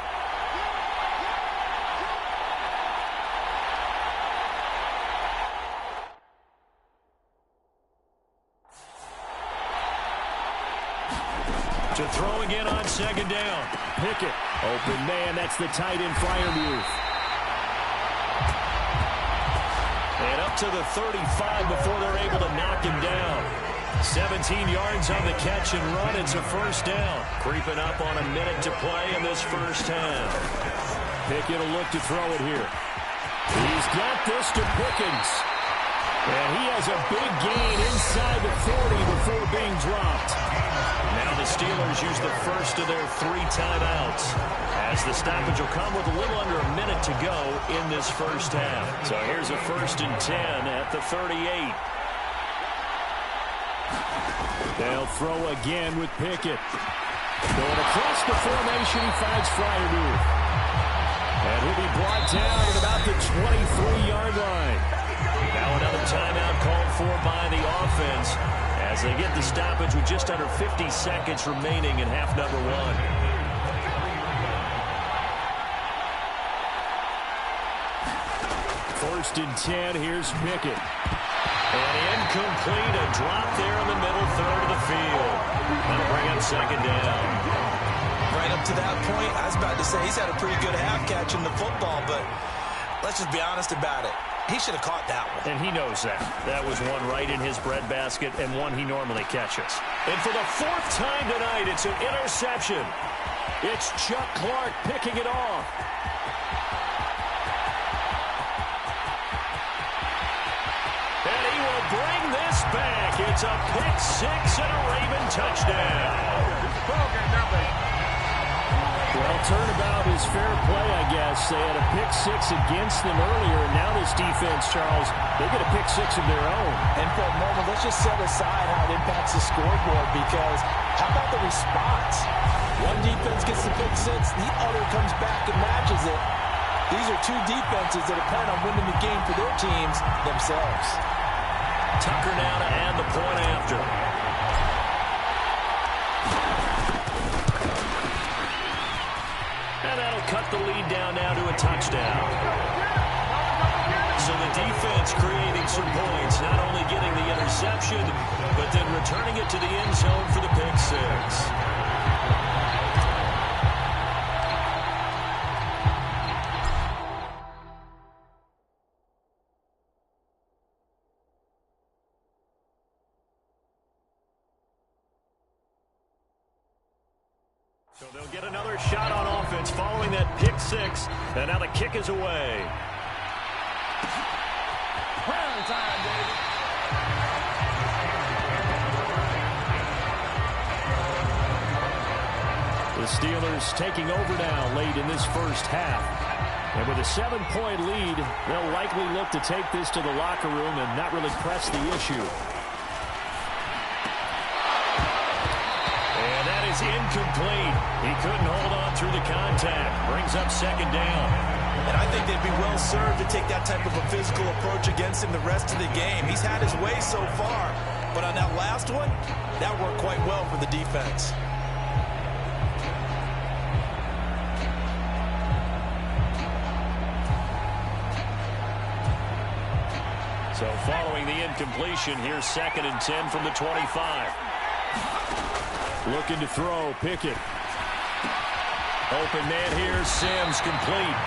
To throw again on 2nd down. Pickett. Open man. That's the tight end flyer move. And up to the 35 before they're able to knock him down. 17 yards on the catch and run. It's a 1st down. Creeping up on a minute to play in this 1st half. Pickett will look to throw it here. He's got this to Pickens. And he has a big gain inside the 40 before being dropped. Now the Steelers use the first of their 3 timeouts, as the stoppage will come with a little under a minute to go in this 1st half. So here's a 1st and 10 at the 38. They'll throw again with Pickett. Going across the formation, he finds Fryermuth. And he'll be brought down at about the 23-yard line. Now another timeout called for by the offense as they get the stoppage with just under 50 seconds remaining in half number 1. First and 10, here's Pickett. And incomplete, a drop there in the middle third of the field. That'll bring up 2nd down. right up to that point, I was about to say he's had a pretty good half catching the football, but let's just be honest about it. He should have caught that one. And he knows that. That was one right in his breadbasket and one he normally catches. And for the 4th time tonight, it's an interception. It's Chuck Clark picking it off. And he will bring this back. It's a pick 6 and a Raven touchdown. Well, turnabout is fair play, I guess. They had a pick 6 against them earlier, and now this defense, Charles, they get a pick 6 of their own. And for a moment, let's just set aside how it impacts the scoreboard, because how about the response? One defense gets the pick 6, the other comes back and matches it. These are two defenses that are planning on winning the game for their teams themselves. Tucker now to add the point after. And that'll cut the lead down now to a touchdown. So the defense creating some points, not only getting the interception, but then returning it to the end zone for the pick 6. So they'll get another shot on offense following that pick 6, and now the kick is away. Prime time, baby. The Steelers taking over now late in this first half. And with a 7-point lead, they'll likely look to take this to the locker room and not really press the issue. Is incomplete. He couldn't hold on through the contact. Brings up 2nd down. And I think they'd be well served to take that type of a physical approach against him the rest of the game. He's had his way so far, but on that last one, that worked quite well for the defense. So following the incompletion, here's 2nd and 10 from the 25. Looking to throw, Pickett. Open man here, Sims complete.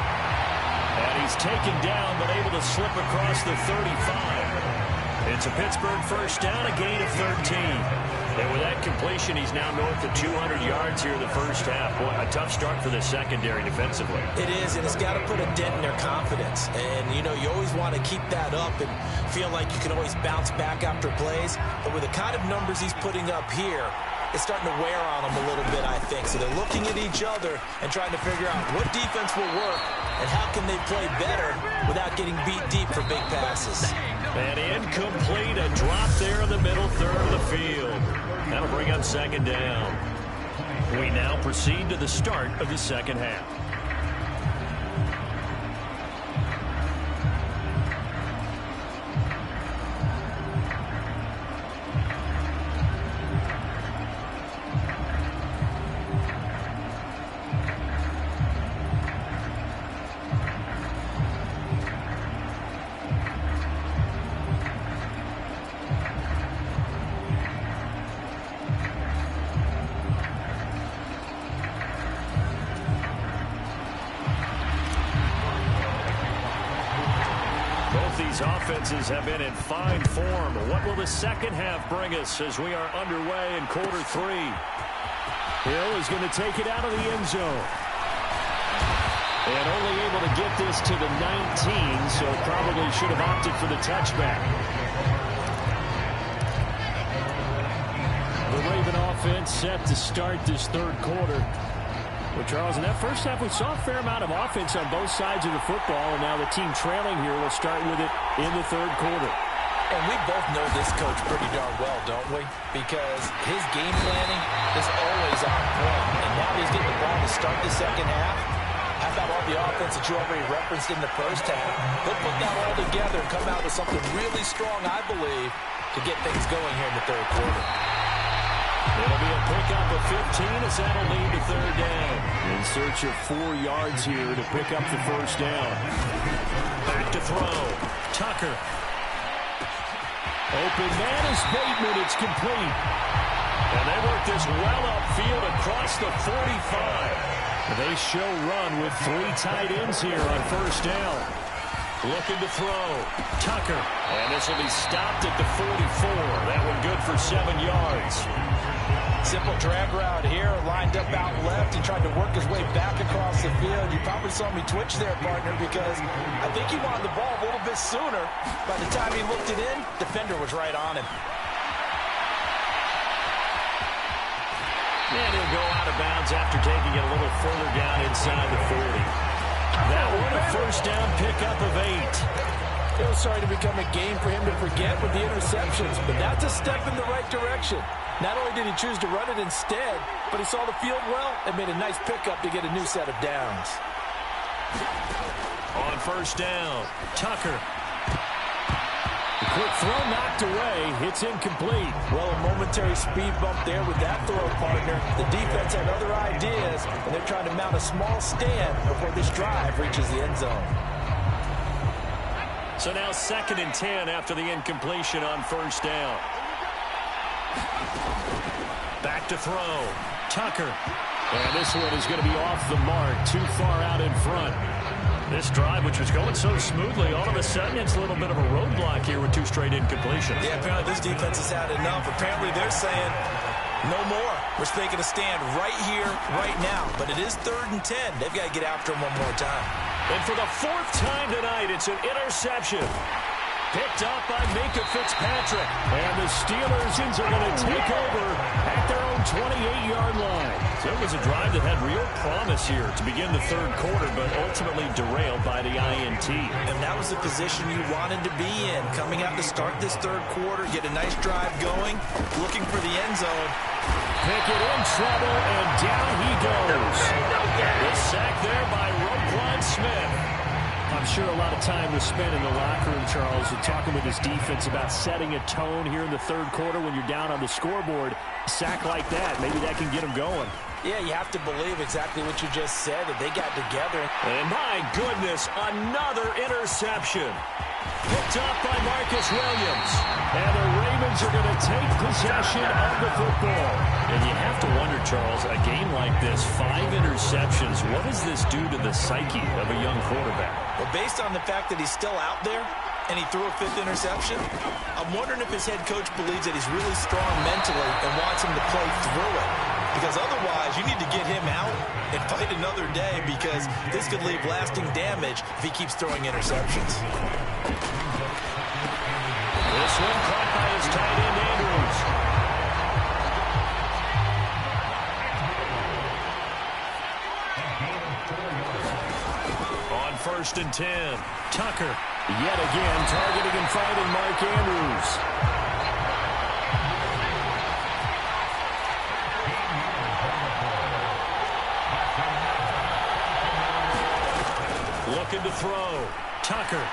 And he's taken down, but able to slip across the 35. It's a Pittsburgh first down, a gain of 13. And with that completion, he's now north of 200 yards here in the first half. Boy, a tough start for the secondary defensively. It is, and it's got to put a dent in their confidence. And, you know, you always want to keep that up and feel like you can always bounce back after plays. But with the kind of numbers he's putting up here, it's starting to wear on them a little bit, I think. So they're looking at each other and trying to figure out what defense will work and how can they play better without getting beat deep for big passes. And incomplete, a drop there in the middle third of the field. That'll bring up 2nd down. We now proceed to the start of the second half. Offenses have been in fine form. What will the second half bring us as we are underway in quarter 3? Hill is going to take it out of the end zone. And only able to get this to the 19, so probably should have opted for the touchback. The Raven offense set to start this third quarter. Well, Charles, in that first half, we saw a fair amount of offense on both sides of the football, and now the team trailing here will start with it in the third quarter. And we both know this coach pretty darn well, don't we? Because his game planning is always on point. And now he's getting the ball to start the second half. How about all the offense that you already referenced in the first half? He'll put that all together and come out with something really strong, I believe, to get things going here in the third quarter. It'll be a pickup of 15 as that'll lead to 3rd down. In search of 4 yards here to pick up the first down. Back to throw. Tucker. Open man is Bateman. It's complete. And they work this well upfield across the 45. They show run with 3 tight ends here on first down. Looking to throw. Tucker. And this will be stopped at the 44. That one good for 7 yards. Simple drag route here, lined up out left and tried to work his way back across the field. You probably saw me twitch there, partner, because I think he wanted the ball a little bit sooner. By the time he looked it in, defender was right on him. And he'll go out of bounds after taking it a little further down inside the 40. That one a first down pickup of 8. It was starting to become a game for him to forget with the interceptions, but that's a step in the right direction. Not only did he choose to run it instead, but he saw the field well and made a nice pickup to get a new set of downs. On first down, Tucker. The quick throw knocked away. It's incomplete. Well, a momentary speed bump there with that throw, partner. The defense had other ideas, and they're trying to mount a small stand before this drive reaches the end zone. So now 2nd and 10 after the incompletion on first down. Back to throw. Tucker. And this one is going to be off the mark. Too far out in front. This drive, which was going so smoothly, all of a sudden it's a little bit of a roadblock here with 2 straight incompletions. Yeah, apparently this defense has had enough. Apparently they're saying, no more. We're making a stand right here, right now. But it is 3rd and 10. They've got to get after him one more time. And for the 4th time tonight, it's an interception. Picked up by Minka Fitzpatrick. And the Steelers are going to take over at their own 28-yard line. So it was a drive that had real promise here to begin the 3rd quarter, but ultimately derailed by the INT. And that was the position you wanted to be in. Coming out to start this 3rd quarter, get a nice drive going, looking for the end zone. Pickett in trouble, and down he goes. The sack there by Roquan Smith. I'm sure a lot of time was spent in the locker room, Charles, and talking with his defense about setting a tone here in the 3rd quarter when you're down on the scoreboard. A sack like that, maybe that can get him going. Yeah, you have to believe exactly what you just said, that they got together. And my goodness, another interception. Picked up by Marcus Williams. And the Ravens are going to take possession of the football. And you have to wonder, Charles, a game like this, 5 interceptions, what does this do to the psyche of a young quarterback? Well, based on the fact that he's still out there and he threw a 5th interception, I'm wondering if his head coach believes that he's really strong mentally and wants him to play through it. Because otherwise, you need to get him out and fight another day, because this could leave lasting damage if he keeps throwing interceptions. This one caught by his tight end, Andrews. On 1st and 10, Tucker yet again targeting and finding Mark Andrews. Looking to throw. Tucker.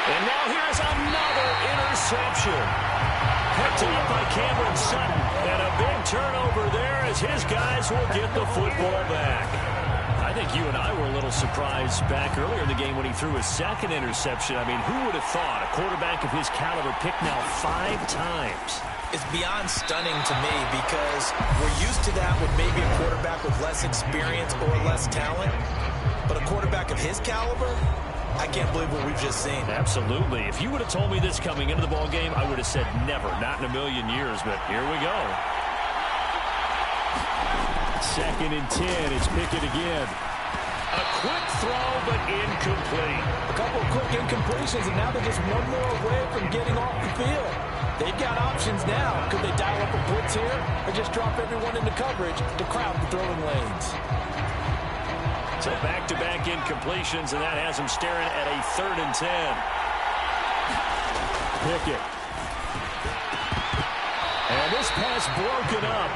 And now here's another interception. Picked up by Cameron Sutton. And a big turnover there as his guys will get the football back. I think you and I were a little surprised back earlier in the game when he threw his 2nd interception. I mean, who would have thought a quarterback of his caliber picked now 5 times? It's beyond stunning to me, because we're used to that with maybe a quarterback with less experience or less talent. But a quarterback of his caliber, I can't believe what we've just seen. Absolutely. If you would have told me this coming into the ball game, I would have said never, not in a million years. But here we go. 2nd and 10. It's Pickett again. A quick throw, but incomplete. A couple of quick incompletions, and now they're just one more away from getting off the field. They've got options now. Could they dial up a blitz here, or just drop everyone into coverage to crowd the throwing lanes? So back-to-back incompletions, and that has him staring at a 3rd and 10. Pickett. And this pass broken up.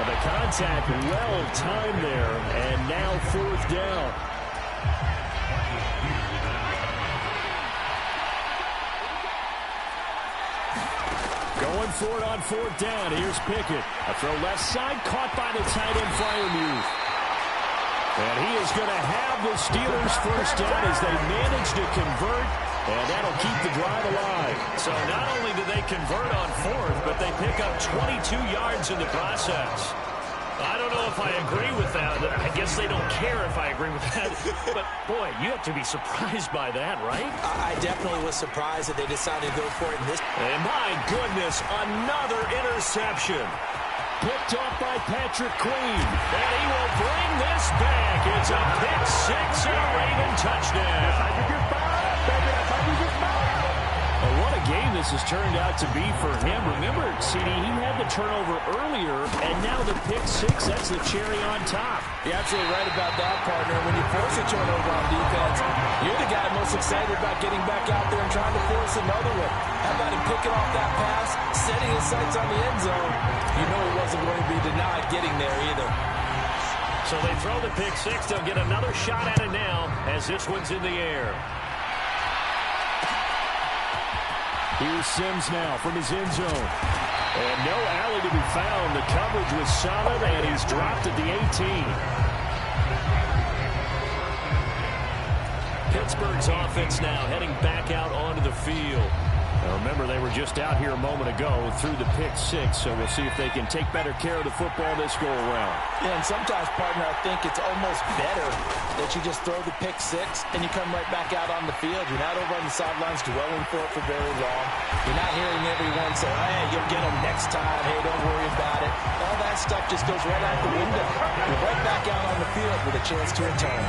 The contact well timed there, and now 4th down. Going for it on 4th down. Here's Pickett. A throw left side, caught by the tight end Freiermuth. And he is going to have the Steelers first down as they manage to convert And that'll keep the drive alive. So not only do they convert on fourth, but they pick up 22 yards in the process. I don't know if I agree with that. I guess they don't care if I agree with that. But, boy, you have to be surprised by that, right? I definitely was surprised that they decided to go for it in this. And my goodness, another interception. Picked up by Patrick Queen. And he will bring this back. It's a pick six and a Raven touchdown. What a game this has turned out to be for him. Remember, CD, he had the turnover earlier, and now the pick six, that's the cherry on top. You're absolutely right about that, partner. When you force a turnover on defense, you're the guy most excited about getting back out there and trying to force another one. How about him picking off that pass, setting his sights on the end zone? You know he wasn't going to be denied getting there either. So they throw the pick six. They'll get another shot at it now as this one's in the air. Here's Sims now from his end zone. And no alley to be found. The coverage was solid, and he's dropped at the 18. Pittsburgh's offense now heading back out onto the field. Now remember, they were just out here a moment ago through the pick six, so we'll see if they can take better care of the football this go-around. Yeah, and sometimes, partner, I think it's almost better that you just throw the pick six and you come right back out on the field. You're not over on the sidelines dwelling for it for very long. You're not hearing everyone say, hey, you'll get them next time. Hey, don't worry about it. All that stuff just goes right out the window. You're right back out on the field with a chance to atone.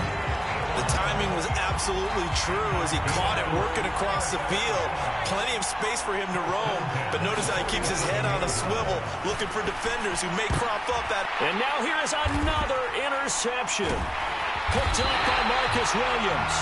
The timing was absolutely true as he caught it working across the field. Plenty of space for him to roam, but notice how he keeps his head on a swivel, looking for defenders who may crop up at. And now here is another interception. Picked up by Marcus Williams.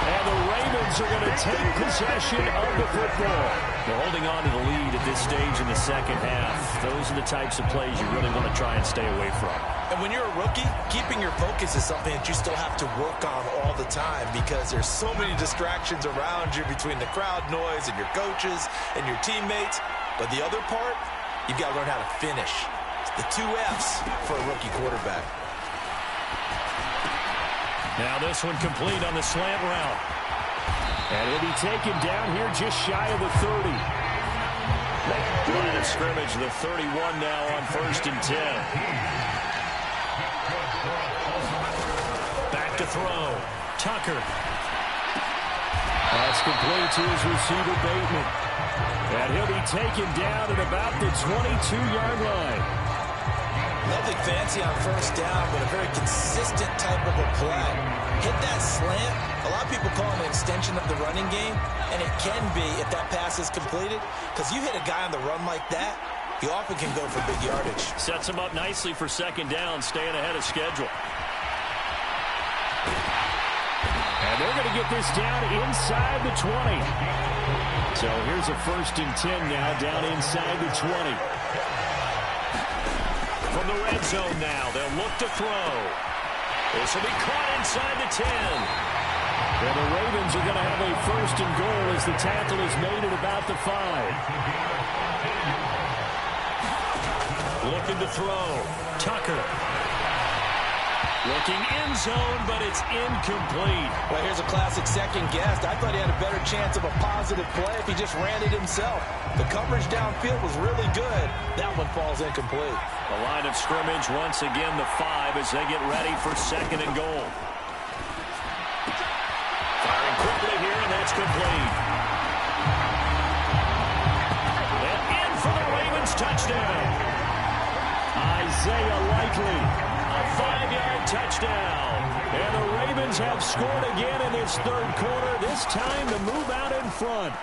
And the Ravens are going to take possession of the football. They're holding on to the lead at this stage in the second half. Those are the types of plays you really want to try and stay away from. And when you're a rookie, keeping your focus is something that you still have to work on all the time because there's so many distractions around you between the crowd noise and your coaches and your teammates. But the other part, you've got to learn how to finish. It's the 2 F's for a rookie quarterback. Now this one complete on the slant route. And he'll be taken down here just shy of the 30. Line of scrimmage, the 31 now on 1st and 10. Back to throw. Tucker. That's complete to his receiver, Bateman. And he'll be taken down at about the 22-yard line. Nothing fancy on 1st down, but a very consistent type of a play. Hit that slant. A lot of people call it an extension of the running game, and it can be if that pass is completed, because you hit a guy on the run like that, he often can go for big yardage. Sets him up nicely for 2nd down, staying ahead of schedule. And they're going to get this down inside the 20. So here's a 1st and 10 now, down inside the 20. From the red zone now, they'll look to throw. This will be caught inside the 10. And the Ravens are going to have a 1st and goal as the tackle is made at about the 5. Looking to throw. Tucker. Looking end zone, but it's incomplete. Well, here's a classic second guess. I thought he had a better chance of a positive play if he just ran it himself. The coverage downfield was really good. That one falls incomplete. The line of scrimmage, once again, the 5 as they get ready for 2nd and goal. Firing quickly here, and that's complete. And in for the Ravens touchdown. Isaiah Likely. A 5-yard touchdown. And the Ravens have scored again in this 3rd quarter, this time to move out in front.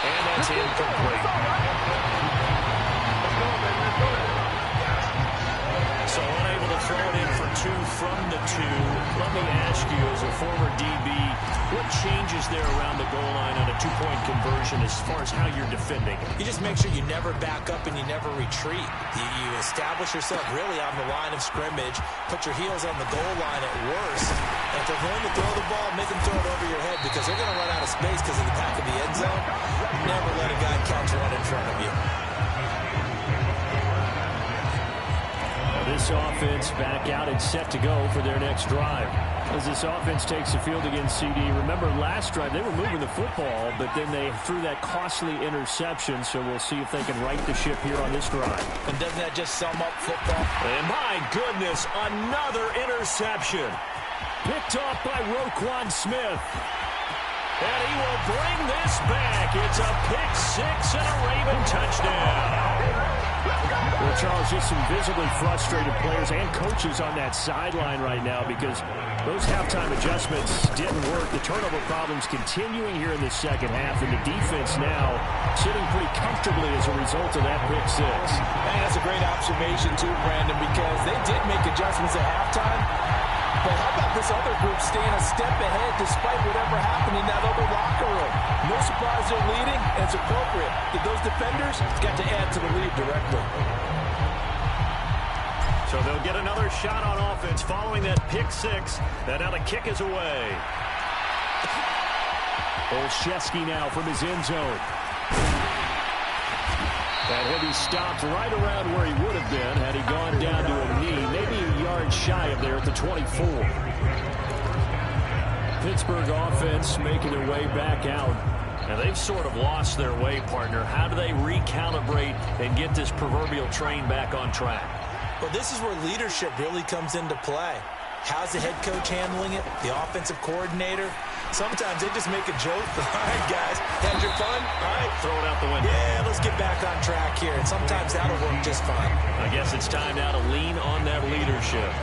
And that's incomplete. So unable to throw it in for 2 from the 2. Let me ask you, as a former DB, what changes there around the goal line on a 2-point conversion as far as how you're defending? You just make sure you never back up and you never retreat. You establish yourself really on the line of scrimmage, put your heels on the goal line at worst, and if they're going to throw the ball, make them throw it over your head because they're going to run out of space because of the back of the end zone. Never let a guy catch one in front of you. Now this offense back out and set to go for their next drive. As this offense takes the field against CD, remember last drive they were moving the football, but then they threw that costly interception, so we'll see if they can right the ship here on this drive. And doesn't that just sum up football? And my goodness, another interception. Picked off by Roquan Smith. And he will bring this back. It's a pick six and a Raven touchdown. Well, Charles, just some visibly frustrated players and coaches on that sideline right now because those halftime adjustments didn't work. The turnover problems continuing here in the second half, and the defense now sitting pretty comfortably as a result of that pick six. Hey, that's a great observation, too, Brandon, because they did make adjustments at halftime. But how about this other group staying a step ahead despite whatever happened in that other locker room? No surprise they're leading, and it's appropriate. Did those defenders got to add to the lead directly? So they'll get another shot on offense following that pick six. And now the kick is away. Olszewski now from his end zone. And he'll be stopped right around where he would have been had he gone down to a knee, maybe a yard shy of there at the 24. Pittsburgh offense making their way back out. And they've sort of lost their way, partner. How do they recalibrate and get this proverbial train back on track? Well, this is where leadership really comes into play. How's the head coach handling it? The offensive coordinator? Sometimes they just make a joke. All right, guys, had your fun? All right, throw it out the window. Yeah, let's get back on track here. And sometimes that'll work just fine. I guess it's time now to lean on that leadership.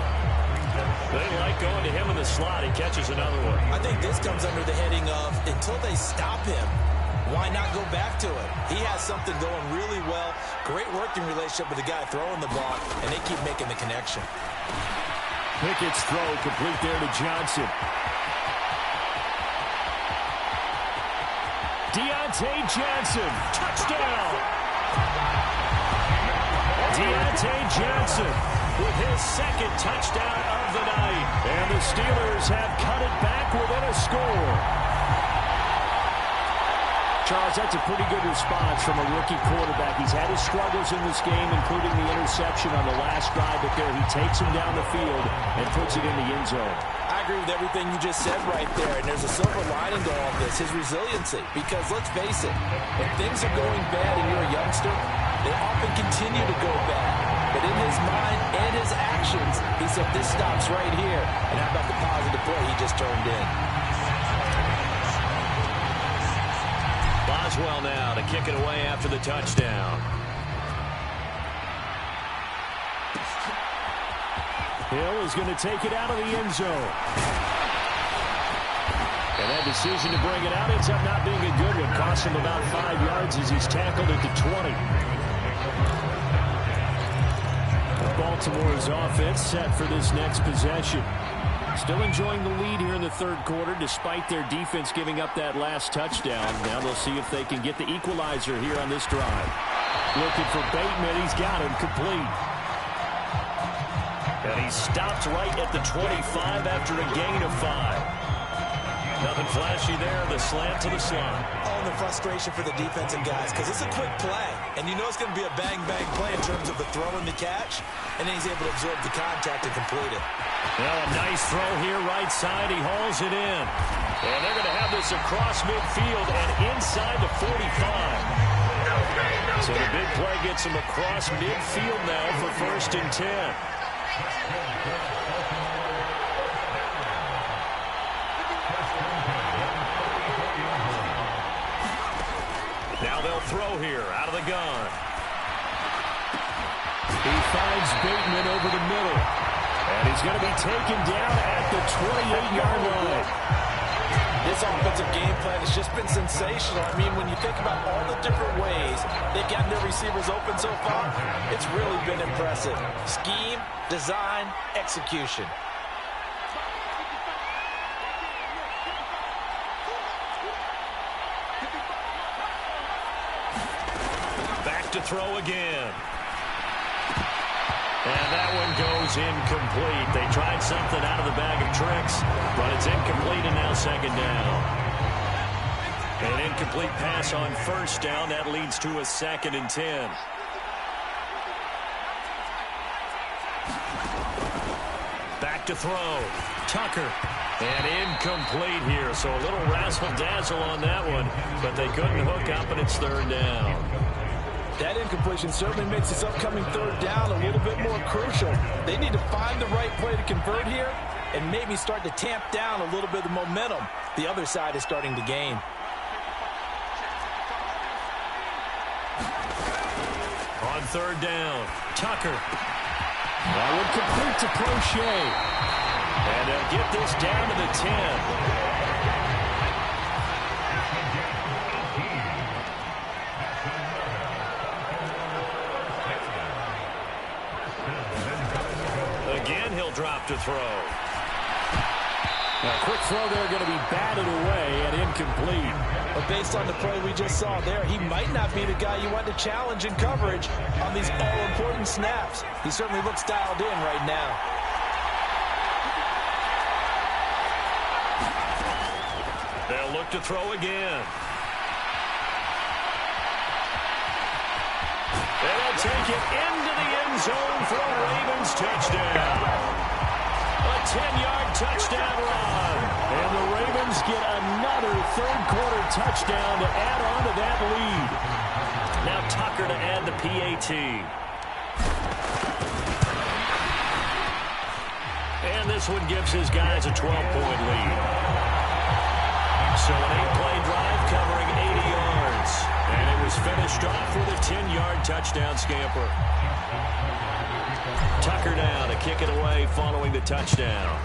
They like going to him in the slot. He catches another one. I think this comes under the heading of until they stop him, why not go back to it? He has something going really well. Great working relationship with the guy throwing the ball, and they keep making the connection. Pickett's throw complete there to Johnson. Deontay Johnson, touchdown! Deontay Johnson with his second touchdown of the night. And the Steelers have cut it back within a score. Charles, that's a pretty good response from a rookie quarterback. He's had his struggles in this game, including the interception on the last drive, but there he takes him down the field and puts it in the end zone. I agree with everything you just said right there, and there's a silver lining to all of this, his resiliency. Because let's face it, if things are going bad and you're a youngster, they often continue to go bad. But in his mind and his actions, he said, this stops right here. And how about the positive play he just turned in? Boswell now to kick it away after the touchdown. Hill is going to take it out of the end zone. And that decision to bring it out ends up not being a good one. Cost him about 5 yards as he's tackled at the 20. Baltimore's offense set for this next possession. Still enjoying the lead here in the third quarter despite their defense giving up that last touchdown. Now they'll see if they can get the equalizer here on this drive. Looking for Bateman. He's got him complete. And he stopped right at the 25 after a gain of 5. Nothing flashy there. The slant to the slot. Oh, and the frustration for the defensive guys because it's a quick play. And you know it's going to be a bang-bang play in terms of the throw and the catch. And then he's able to absorb the contact and complete it. Well, a nice throw here right side. He hauls it in. And they're going to have this across midfield and inside the 45. So the big play gets him across midfield now for 1st and 10. Now they'll throw here out of the gun. He finds Bateman over the middle. And he's going to be taken down at the 28-yard line. This offensive game plan has just been sensational. I mean, when you think about all the different ways they've gotten their receivers open so far, it's really been impressive. Scheme, design, execution. Back to throw again. And that one goes incomplete. They tried something out of the bag of tricks, but it's incomplete and now 2nd down. An incomplete pass on 1st down. That leads to a 2nd and 10. back to throw. Tucker. And incomplete here, so a little razzle-dazzle on that one, but they couldn't hook up, and it's third down. That incompletion certainly makes this upcoming third down a little bit more crucial. They need to find the right play to convert here and maybe start to tamp down a little bit of the momentum the other side is starting to gain. On third down, Tucker. That would complete to Crochet. And they'll get this down to the 10. Again, he'll drop to throw. Now, quick throw there going to be batted away and incomplete. But based on the play we just saw there, he might not be the guy you want to challenge in coverage on these all-important snaps. He certainly looks dialed in right now. They'll look to throw again. And they'll take it into the end zone for a Ravens touchdown. A 10-yard touchdown run. And the Ravens get another third-quarter touchdown to add on to that lead. Now Tucker to add the PAT. And this one gives his guys a 12-point lead. So an 8-play drive covering 80 yards. And it was finished off with a 10-yard touchdown scamper. Tucker down to kick it away following the touchdown.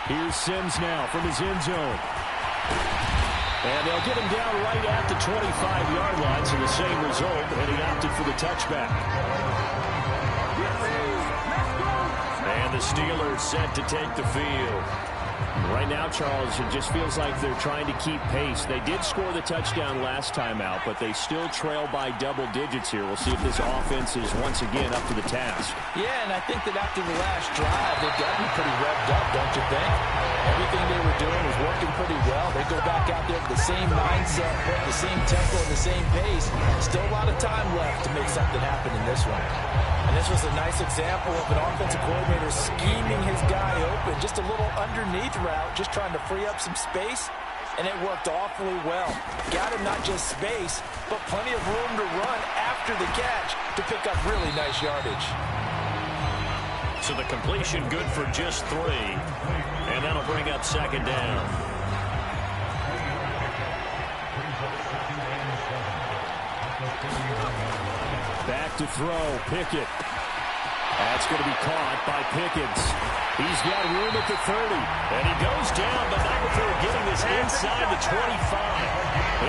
Here's Sims now from his end zone. And they'll get him down right at the 25-yard line, so the same result, and he opted for the touchback. And the Steelers set to take the field. Right now, Charles, it just feels like they're trying to keep pace. They did score the touchdown last time out, but they still trail by double digits here. We'll see if this offense is once again up to the task. Yeah, and I think that after the last drive, they've gotten pretty revved up, don't you think? Everything they were doing was working pretty well. They go back out there with the same mindset, the same tempo, and the same pace. Still a lot of time left to make something happen in this one. And this was a nice example of an offensive coordinator scheming his guy open. Just a little underneath route, just trying to free up some space. And it worked awfully well. Got him not just space, but plenty of room to run after the catch to pick up really nice yardage. So the completion good for just 3. And that'll bring up second down. Back to throw, Pickett. That's going to be caught by Pickens. He's got room at the 30. And he goes down, but not before getting this inside the 25.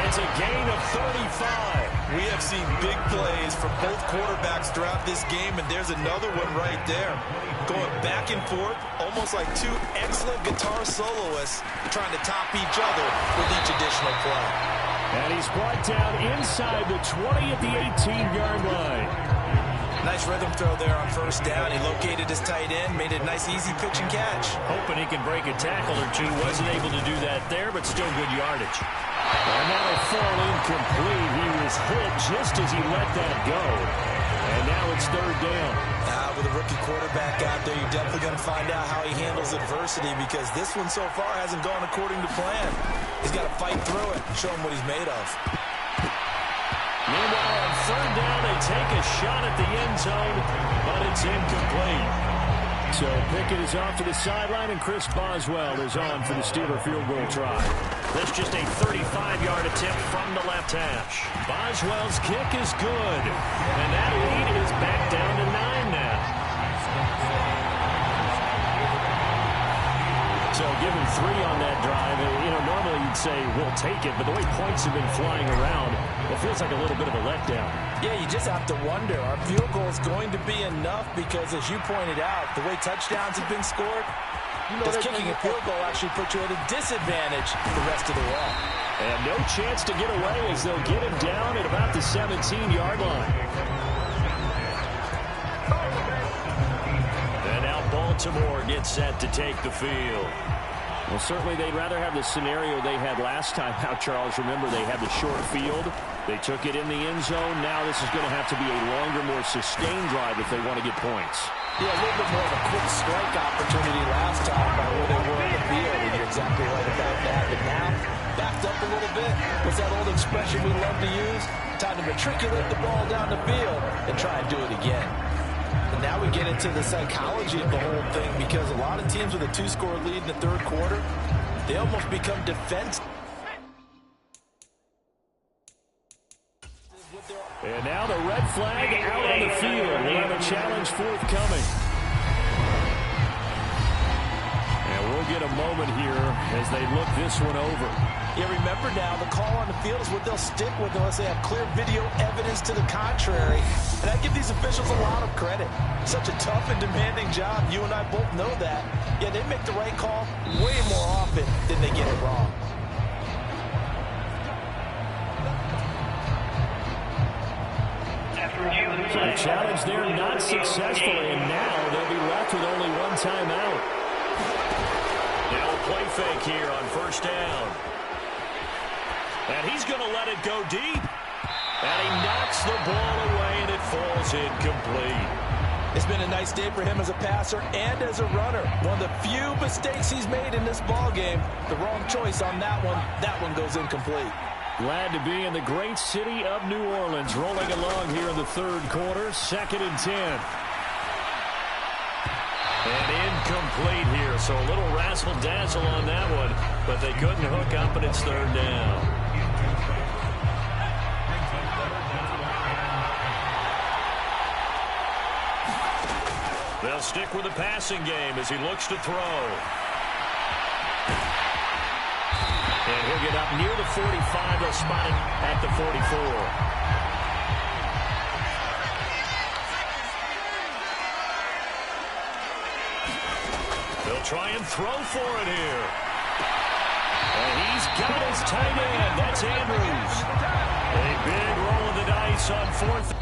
It's a gain of 35. We have seen big plays from both quarterbacks throughout this game, and there's another one right there. Going back and forth, almost like two excellent guitar soloists trying to top each other with each additional play. And he's brought down inside the 20 at the 18-yard line. Nice rhythm throw there on first down. He located his tight end, made it a nice, easy pitch and catch. Hoping he can break a tackle or two. Wasn't able to do that there, but still good yardage. And that'll fall incomplete. He was hit just as he let that go. And now it's third down. With a rookie quarterback out there, you're definitely going to find out how he handles adversity, because this one so far hasn't gone according to plan. He's got to fight through it, show him what he's made of. Meanwhile, on third down, they take a shot at the end zone, but it's incomplete. So Pickett is off to the sideline, and Chris Boswell is on for the Steeler field goal try. That's just a 35-yard attempt from the left hash. Boswell's kick is good, and that lead is back down to 9 now. So given 3 on that drive, normally you'd say we'll take it, but the way points have been flying around, it feels like a little bit of a letdown. Yeah, you just have to wonder, are field goals going to be enough? Because as you pointed out, the way touchdowns have been scored, does kicking a field goal actually put you at a disadvantage the rest of the way? And no chance to get away as they'll get him down at about the 17-yard line. And now Baltimore gets set to take the field. Well, certainly they'd rather have the scenario they had last time out, Charles. Remember, they had the short field. They took it in the end zone. Now this is going to have to be a longer, more sustained drive if they want to get points. Yeah, a little bit more of a quick strike opportunity last time by where they were on the field, and you're exactly right about that. But now, backed up a little bit. What's that old expression we love to use? Time to matriculate the ball down the field and try and do it again. And now we get into the psychology of the whole thing, because a lot of teams with a 2-score lead in the third quarter, they almost become defensive. And now the red flag out on the field. We'll have a challenge forthcoming. And we'll get a moment here as they look this one over. Yeah, remember now, the call on the field is what they'll stick with unless they have clear video evidence to the contrary. And I give these officials a lot of credit. Such a tough and demanding job. You and I both know that. Yeah, they make the right call way more often than they get it wrong. So the challenge there not successful, and now they'll be left with only one timeout. Now a play fake here on first down. And he's going to let it go deep. And he knocks the ball away, and it falls incomplete. It's been a nice day for him as a passer and as a runner. One of the few mistakes he's made in this ball game. The wrong choice on that one. That one goes incomplete. Glad to be in the great city of New Orleans, rolling along here in the third quarter, 2nd and 10. And incomplete here, so a little razzle-dazzle on that one, but they couldn't hook up, and it's third down. They'll stick with the passing game as he looks to throw. And he'll get up near the 45. They'll spot it at the 44. They'll try and throw for it here. And he's got his tight end. That's Andrews. A big roll of the dice on 4th.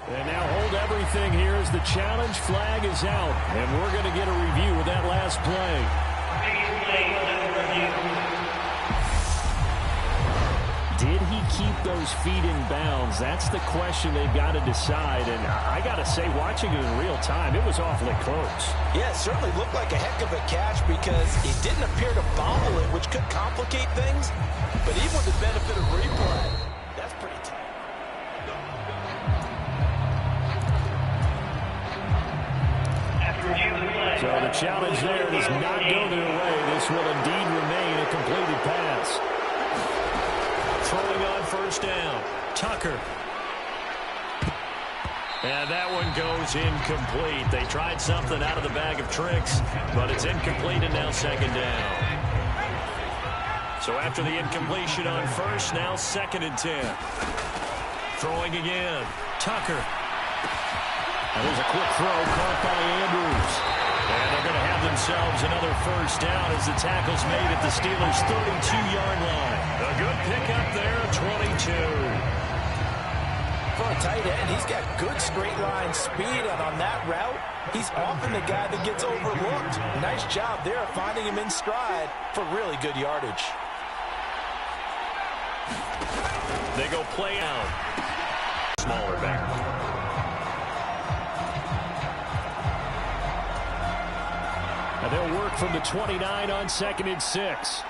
And now hold everything here as the challenge flag is out. And we're going to get a review of that last play. Did he keep those feet in bounds? That's the question they've got to decide. And I got to say, watching it in real time, it was awfully close. Yeah, it certainly looked like a heck of a catch because he didn't appear to bobble it, which could complicate things. But even with the benefit of replay, that's pretty tough. So the challenge there does not go their way. This will indeed remain a completed pass. Throwing on first down. Tucker. And that one goes incomplete. They tried something out of the bag of tricks, but it's incomplete and now 2nd down. So after the incompletion on first, now 2nd and 10. Throwing again. Tucker. And there's a quick throw caught by Andrews. And they're going to have themselves another first down as the tackle's made at the Steelers' 32-yard line. A good pickup there, 22. For a tight end, he's got good straight line speed, and on that route, he's often the guy that gets overlooked. Nice job there finding him in stride for really good yardage. They go play out. Smaller back. And they'll work from the 29 on 2nd and 6.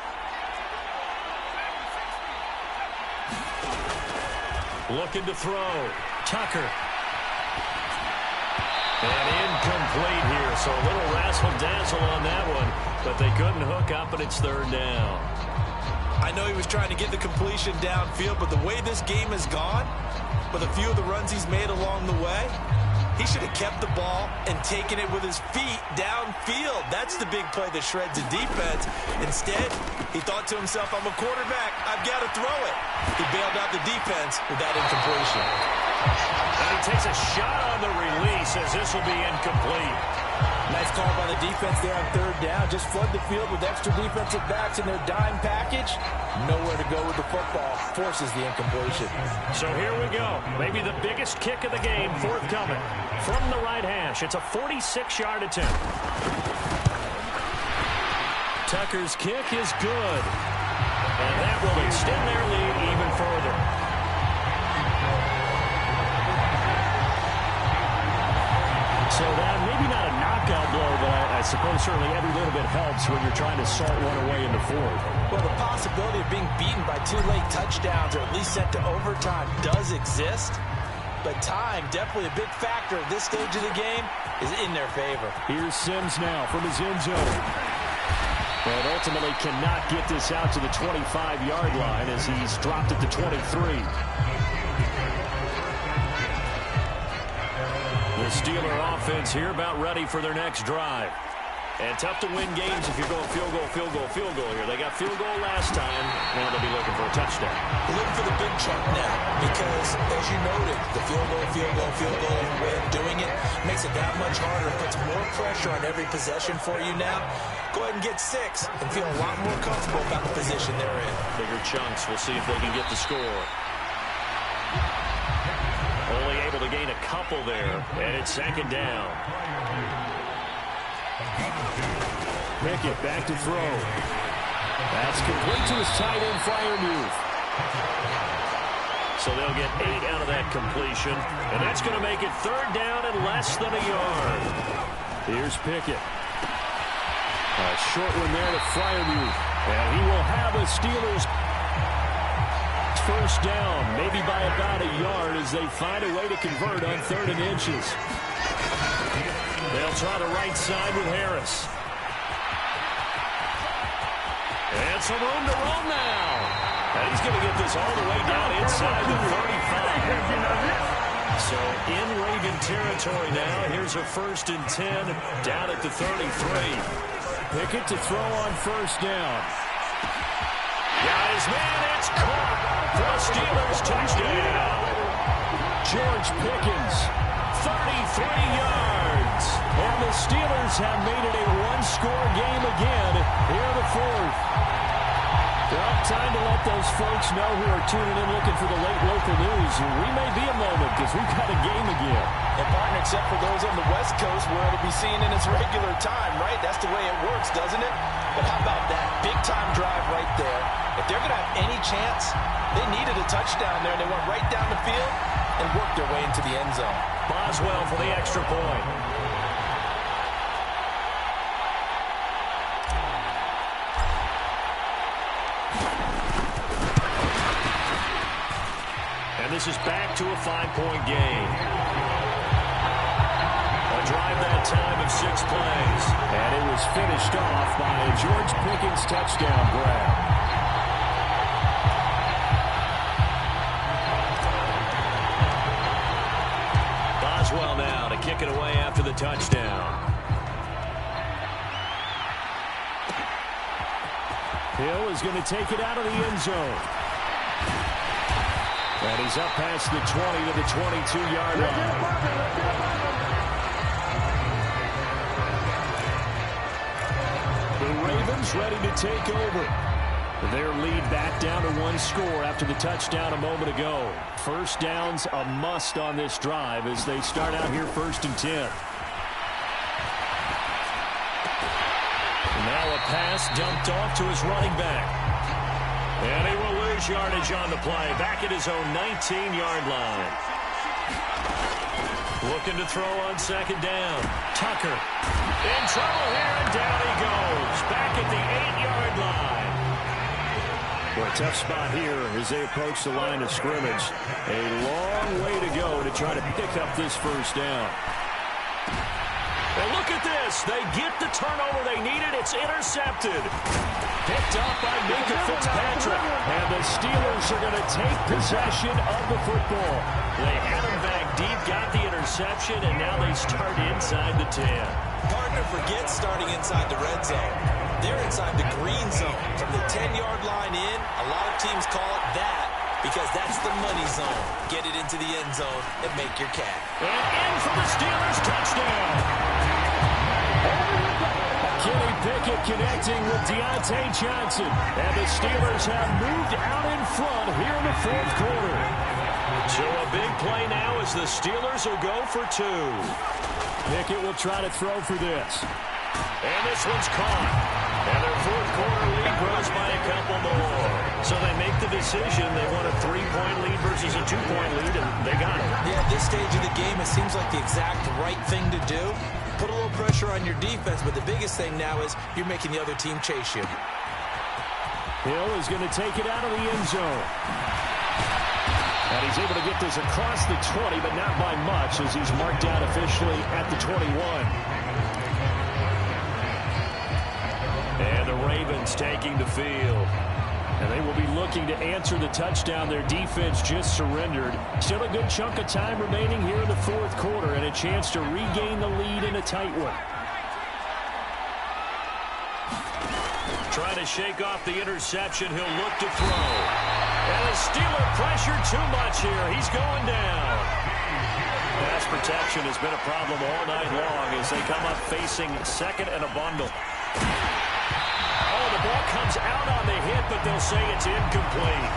Looking to throw. Tucker. And incomplete here, so a little razzle-dazzle on that one, but they couldn't hook up, and it's 3rd down. I know he was trying to get the completion downfield, but the way this game has gone, with a few of the runs he's made along the way, he should have kept the ball and taken it with his feet downfield. That's the big play that shreds the defense. Instead, he thought to himself, I'm a quarterback. I've got to throw it. He bailed out the defense with that incompletion. And he takes a shot on the release as this will be incomplete. Nice call by the defense there on third down. Just flood the field with extra defensive backs in their dime package. Nowhere to go with the football. Forces the incompletion. So here we go. Maybe the biggest kick of the game forthcoming. From the right hash, it's a 46-yard attempt. Tucker's kick is good. And that will extend their lead even further. So that maybe not a knockout blow, but I suppose certainly every little bit helps when you're trying to salt one away in the fourth. Well, the possibility of being beaten by 2 late touchdowns or at least sent to overtime does exist. But time, definitely a big factor at this stage of the game, is in their favor. Here's Sims now from his end zone. But ultimately cannot get this out to the 25-yard line as he's dropped it to 23. The Steeler offense here about ready for their next drive. And tough to win games if you're going field goal, field goal, field goal here. They got field goal last time. Now they'll be looking for a touchdown. Looking for the big chunk now because, as you noted, the field goal, way of doing it makes it that much harder. It puts more pressure on every possession for you now. Go ahead and get 6 and feel a lot more comfortable about the position they're in. Bigger chunks. We'll see if they can get the score. Only able to gain a couple there, and it's second down. Pickett back to throw. That's complete to his tight end Freiermuth. So they'll get 8 out of that completion, and that's going to make it third down and less than a yard. Here's Pickett. A short one there to Freiermuth. And he will have a Steelers first down, maybe by about a yard as they find a way to convert on 3rd and inches. They'll try the right side with Harris. And some room to roam now. And he's going to get this all the way down inside the 35. So in Raven territory now. Here's a 1st and 10 down at the 33. Pickett to throw on first down. Got his man. It's caught for a Steelers touchdown. George Pickens, 33 yards. And the Steelers have made it a one-score game again here in the fourth. Well, time to let those folks know who are tuning in looking for the late local news. We may be a moment because we've got a game again. And partner, except for those on the West Coast where it'll be seen in its regular time, right? That's the way it works, doesn't it? But how about that big-time drive right there? If they're going to have any chance, they needed a touchdown there. They went right down the field and worked their way into the end zone. Boswell for the extra point. And this is back to a 5-point game. A drive that time of 6 plays. And it was finished off by a George Pickens touchdown grab. Boswell now to kick it away after the touchdown. Hill is going to take it out of the end zone. And he's up past the 20 to the 22-yard line. The Ravens ready to take over. Their lead back down to 1 score after the touchdown a moment ago. First down's a must on this drive as they start out here 1st and 10. Now a pass dumped off to his running back. And he will lose yardage on the play. Back at his own 19-yard line. Looking to throw on 2nd down. Tucker in trouble here, and down he goes. Back at the 8-yard line. Well, a tough spot here as they approach the line of scrimmage. A long way to go to try to pick up this first down. And look at this. They get the turnover they needed. It's intercepted. Picked up by Minka Fitzpatrick. And the Steelers are going to take possession of the football. They had him back deep, got the interception, and now they start inside the 10. Partner, forget starting inside the red zone. They're inside the green zone. From the 10-yard line in, a lot of teams call it that because that's the money zone. Get it into the end zone and make your cash. And in for the Steelers touchdown. Kenny Pickett connecting with Deontay Johnson. And the Steelers have moved out in front here in the fourth quarter. So a big play now as the Steelers will go for 2. Pickett will try to throw for this. And this one's caught. And their fourth quarter lead grows by a couple more. So they make the decision. They want a 3-point lead versus a 2-point lead, and they got it. Yeah, at this stage of the game, it seems like the exact right thing to do. Put a little pressure on your defense, but the biggest thing now is you're making the other team chase you. Hill is going to take it out of the end zone. And he's able to get this across the 20, but not by much as he's marked out officially at the 21. And the Ravens taking the field. And they will be looking to answer the touchdown their defense just surrendered. Still a good chunk of time remaining here in the fourth quarter and a chance to regain the lead in a tight one. Trying to shake off the interception. He'll look to throw. And the Steeler pressure too much here. He's going down. Pass protection has been a problem all night long as they come up facing second and a bundle. The ball comes out on the hit, but they'll say it's incomplete.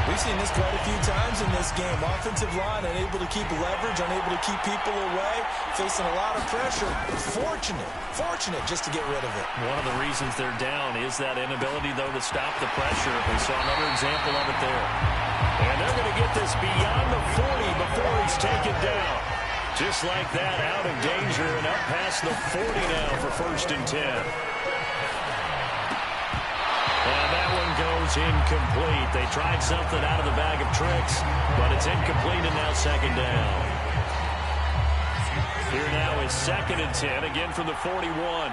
We've seen this quite a few times in this game. Offensive line unable to keep leverage, unable to keep people away, facing a lot of pressure. Fortunate just to get rid of it. One of the reasons they're down is that inability, though, to stop the pressure. We saw another example of it there. And they're going to get this beyond the 40 before he's taken down. Just like that, out of danger and up past the 40 now for 1st and 10. And that one goes incomplete. They tried something out of the bag of tricks, but it's incomplete and now 2nd down. Here now is 2nd and 10, again from the 41.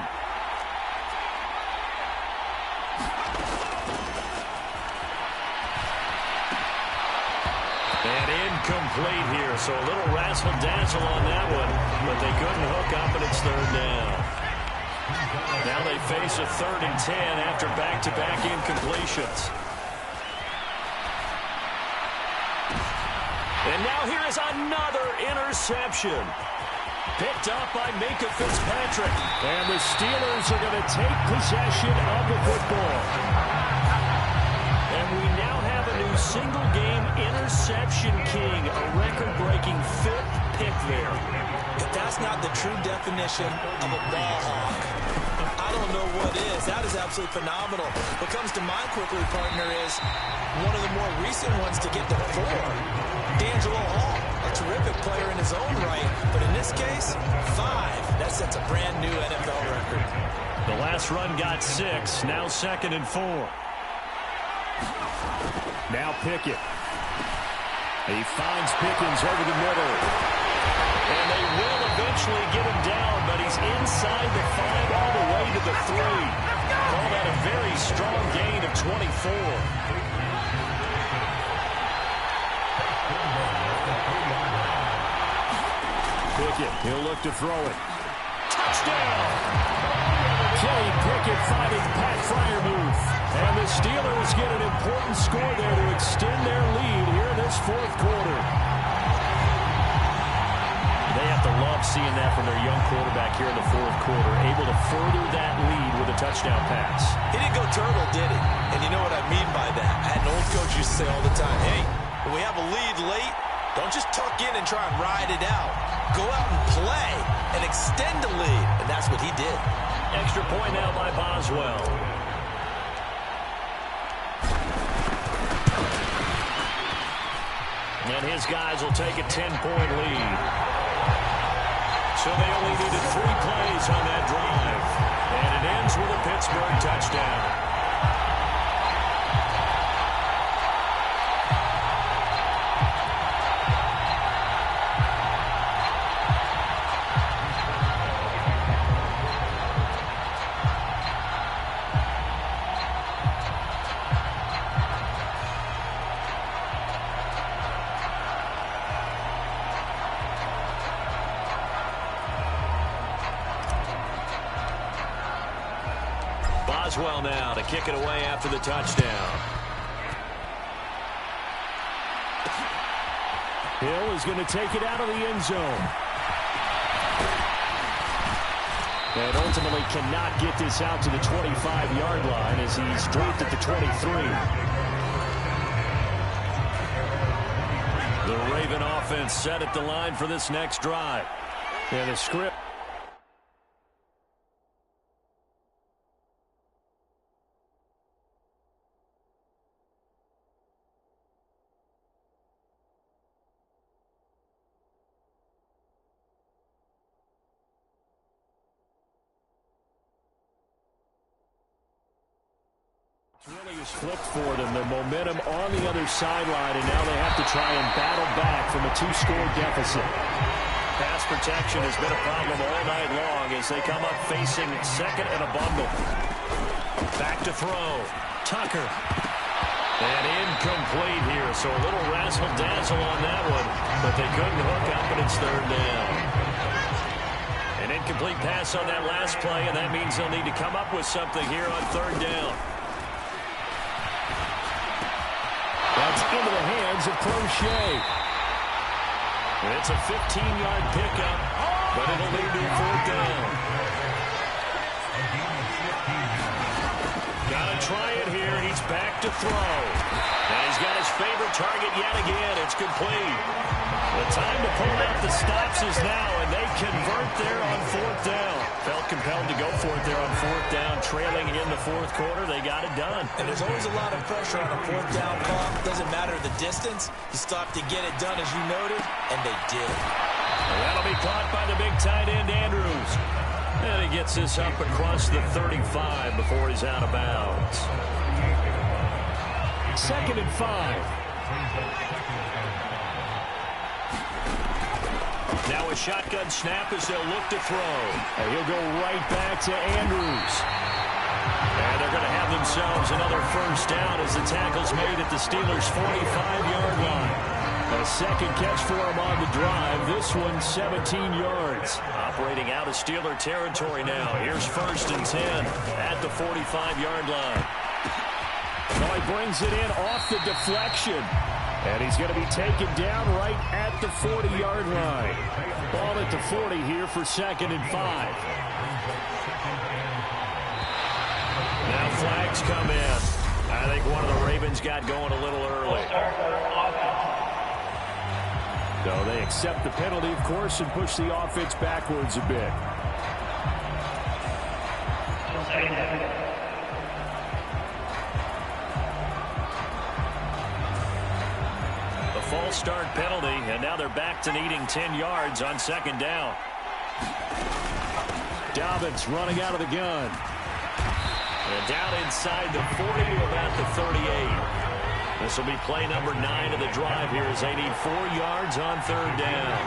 And incomplete here, so a little razzle-dazzle on that one, but they couldn't hook up, and it's 3rd down. Now they face a 3rd and 10 after back-to-back incompletions. And now here is another interception. Picked up by Minkah Fitzpatrick. And the Steelers are going to take possession of the football. And we now have a new single-game interception king, a record-breaking 5th pick there. If that's not the true definition of a ball hawk, I don't know what is. That is absolutely phenomenal. What comes to mind quickly, partner, is one of the more recent ones to get to 4. D'Angelo Hall, a terrific player in his own right, but in this case, 5. That sets a brand new NFL record. The last run got 6, now 2nd and 4. Now Pickett. He finds Pickens over the middle. And they will eventually get him down, but he's inside the 5 all the way to the 3. Call that a very strong gain of 24. Pickett, he'll look to throw it. Touchdown! Kenny Pickett finding Pat Freiermuth. And the Steelers get an important score there to extend their lead here in this fourth quarter. They have to love seeing that from their young quarterback here in the fourth quarter, able to further that lead with a touchdown pass. He didn't go turtle, did he? And you know what I mean by that. I had an old coach used to say all the time, hey, when we have a lead late, don't just tuck in and try and ride it out. Go out and play and extend the lead. And that's what he did. Extra point now by Boswell. And his guys will take a 10-point lead. So they only needed 3 plays on that drive. And it ends with a Pittsburgh touchdown. Boswell now to kick it away after the touchdown. Hill is going to take it out of the end zone. And ultimately cannot get this out to the 25-yard line as he's dropped at the 23. The Raven offense set at the line for this next drive. And the script. Really is flipped for them. The momentum on the other sideline, and now they have to try and battle back from a 2-score deficit. Pass protection has been a problem all night long as they come up facing second and a bundle. Back to throw. Tucker. And incomplete here, so a little razzle-dazzle on that one, but they couldn't hook up, and it's third down. An incomplete pass on that last play, and that means they'll need to come up with something here on third down. That's into the hands of Crochet. It's a 15-yard pickup, but it'll lead to a fourth down. Gotta try it here. He's back to throw. And he's got his favorite target yet again. It's complete. The time to pull out the stops is now, and they convert there on fourth down. Felt compelled to go for it there on fourth down, trailing in the fourth quarter. They got it done. And there's always a lot of pressure on a fourth down call. Doesn't matter the distance. You stop to get it done, as you noted, and they did. And that'll be caught by the big tight end, Andrews. And he gets this up across the 35 before he's out of bounds. 2nd and 5. Now a shotgun snap as they'll look to throw. And he'll go right back to Andrews. And they're going to have themselves another first down as the tackle's made at the Steelers' 45-yard line. A second catch for him on the drive. This one 17 yards. Operating out of Steeler territory now. Here's 1st and 10 at the 45-yard line. Now he brings it in off the deflection. And he's going to be taken down right at the 40-yard line. Ball at the 40 here for 2nd and 5. Now flags come in. I think one of the Ravens got going a little early. So they accept the penalty, of course, and push the offense backwards a bit. False start penalty, and now they're back to needing 10 yards on 2nd down. Dobbins running out of the gun. And down inside the 40 to about the 38. This will be play number 9 of the drive here as they need 4 yards on 3rd down.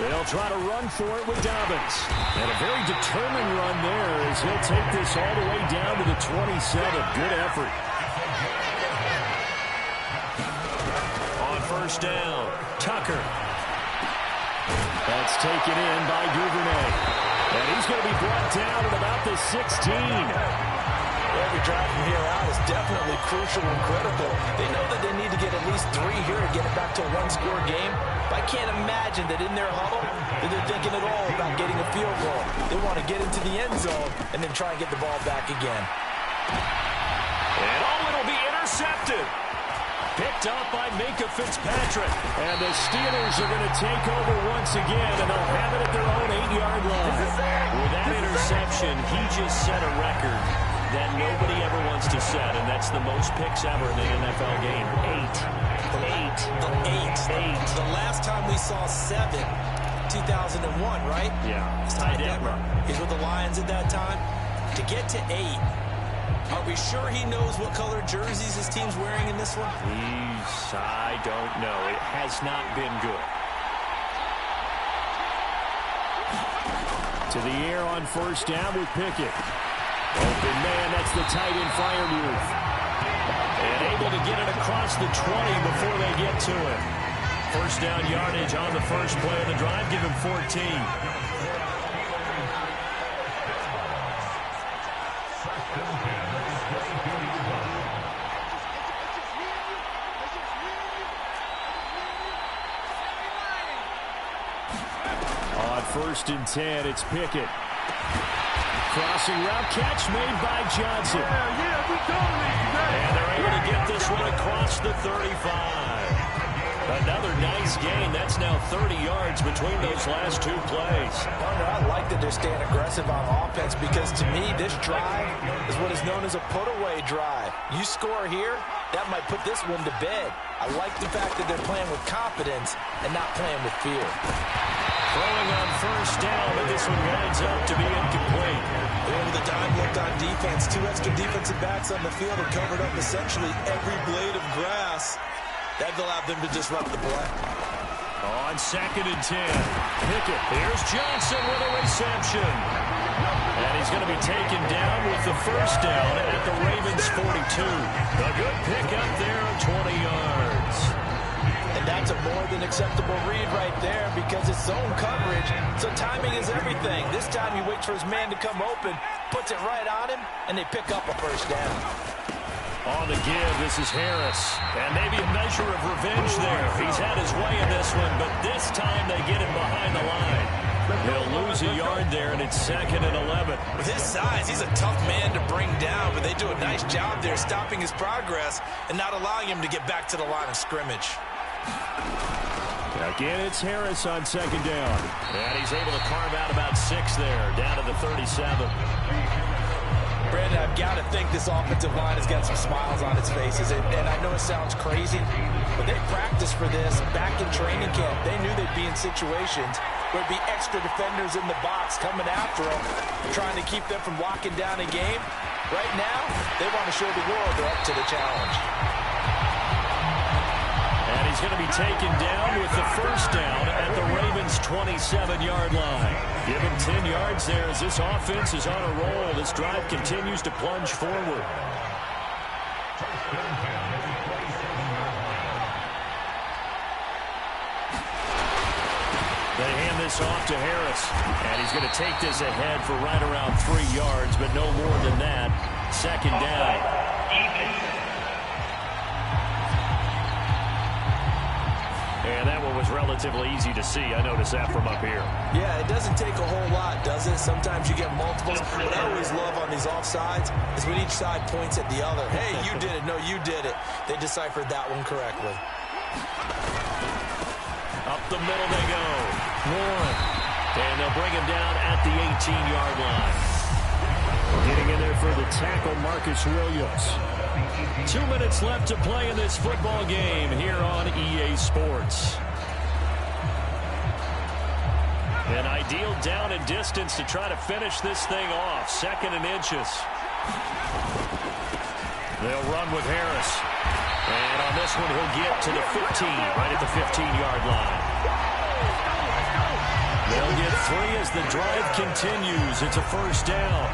They'll try to run for it with Dobbins. And a very determined run there as he'll take this all the way down to the 27. Good effort. On 1st down, Tucker. That's taken in by Duvernay. And he's going to be brought down at about the 16. Every drive from here out is definitely crucial and critical. They know that they need to get at least 3 here to get it back to a one-score game. But I can't imagine that in their huddle that they're thinking at all about getting a field goal. They want to get into the end zone and then try and get the ball back again. And it'll be intercepted. Picked up by Minka Fitzpatrick. And the Steelers are going to take over once again, and they'll have it at their own 8-yard line. With that interception, he just set a record that nobody ever wants to set, and that's the most picks ever in an NFL game. 8. The last time we saw 7, 2001, right? Yeah. Ty Detmer. He's with the Lions at that time. To get to 8, are we sure he knows what color jerseys his team's wearing in this one? I don't know. It has not been good. To the air on 1st down with Pickett. Open man, that's the tight end Freiermuth. And able to get it across the 20 before they get to it. 1st down yardage on the first play of the drive. Give him 14. 1st and 10. It's Pickett. Crossing route catch made by Johnson. And they're able to get this one across the 35. Another nice gain. That's now 30 yards between those last 2 plays. I like that they're staying aggressive on offense because, to me, this drive is what is known as a put-away drive. You score here, that might put this one to bed. I like the fact that they're playing with confidence and not playing with fear. Throwing on 1st down, but this one winds up to be incomplete. With a dime left on defense, 2 extra defensive backs on the field and covered up essentially every blade of grass. That allowed them to disrupt the play. On 2nd and 10, Pickett. Here's Johnson with a reception. And he's going to be taken down with the 1st down at the Ravens' 42. A good pickup there of 20 yards. And that's a more than acceptable read right there because it's zone coverage, so timing is everything. This time he waits for his man to come open, puts it right on him, and they pick up a 1st down. On the give, this is Harris. And maybe a measure of revenge there. He's had his way in this one, but this time they get him behind the line. He'll lose a yard there, and it's 2nd and 11. With his size, he's a tough man to bring down, but they do a nice job there stopping his progress and not allowing him to get back to the line of scrimmage. Again, it's Harris on 2nd down. And he's able to carve out about 6 there, down to the 37. Brandon, I've got to think this offensive line has got some smiles on its faces. And I know it sounds crazy, but they practiced for this back in training camp. They knew they'd be in situations where it'd be extra defenders in the box coming after them, trying to keep them from locking down a game. Right now, they want to show the world they're up to the challenge. And he's going to be taken down with the 1st down at the Ravens' 27-yard line. Give him 10 yards there as this offense is on a roll. This drive continues to plunge forward. They hand this off to Harris. And he's going to take this ahead for right around 3 yards, but no more than that. 2nd down. And that one was relatively easy to see. I noticed that from up here. Yeah, it doesn't take a whole lot, does it? Sometimes you get multiples. What I always love on these offsides is when each side points at the other. Hey, you did it. No, you did it. They deciphered that one correctly. Up the middle they go. Warren. And they'll bring him down at the 18-yard line. Getting in there for the tackle, Marcus Williams. 2 minutes left to play in this football game here on EA Sports. An ideal down and distance to try to finish this thing off. 2nd and inches. They'll run with Harris. And on this one, he'll get to the 15, right at the 15-yard line. They'll get 3 as the drive continues. It's a 1st down.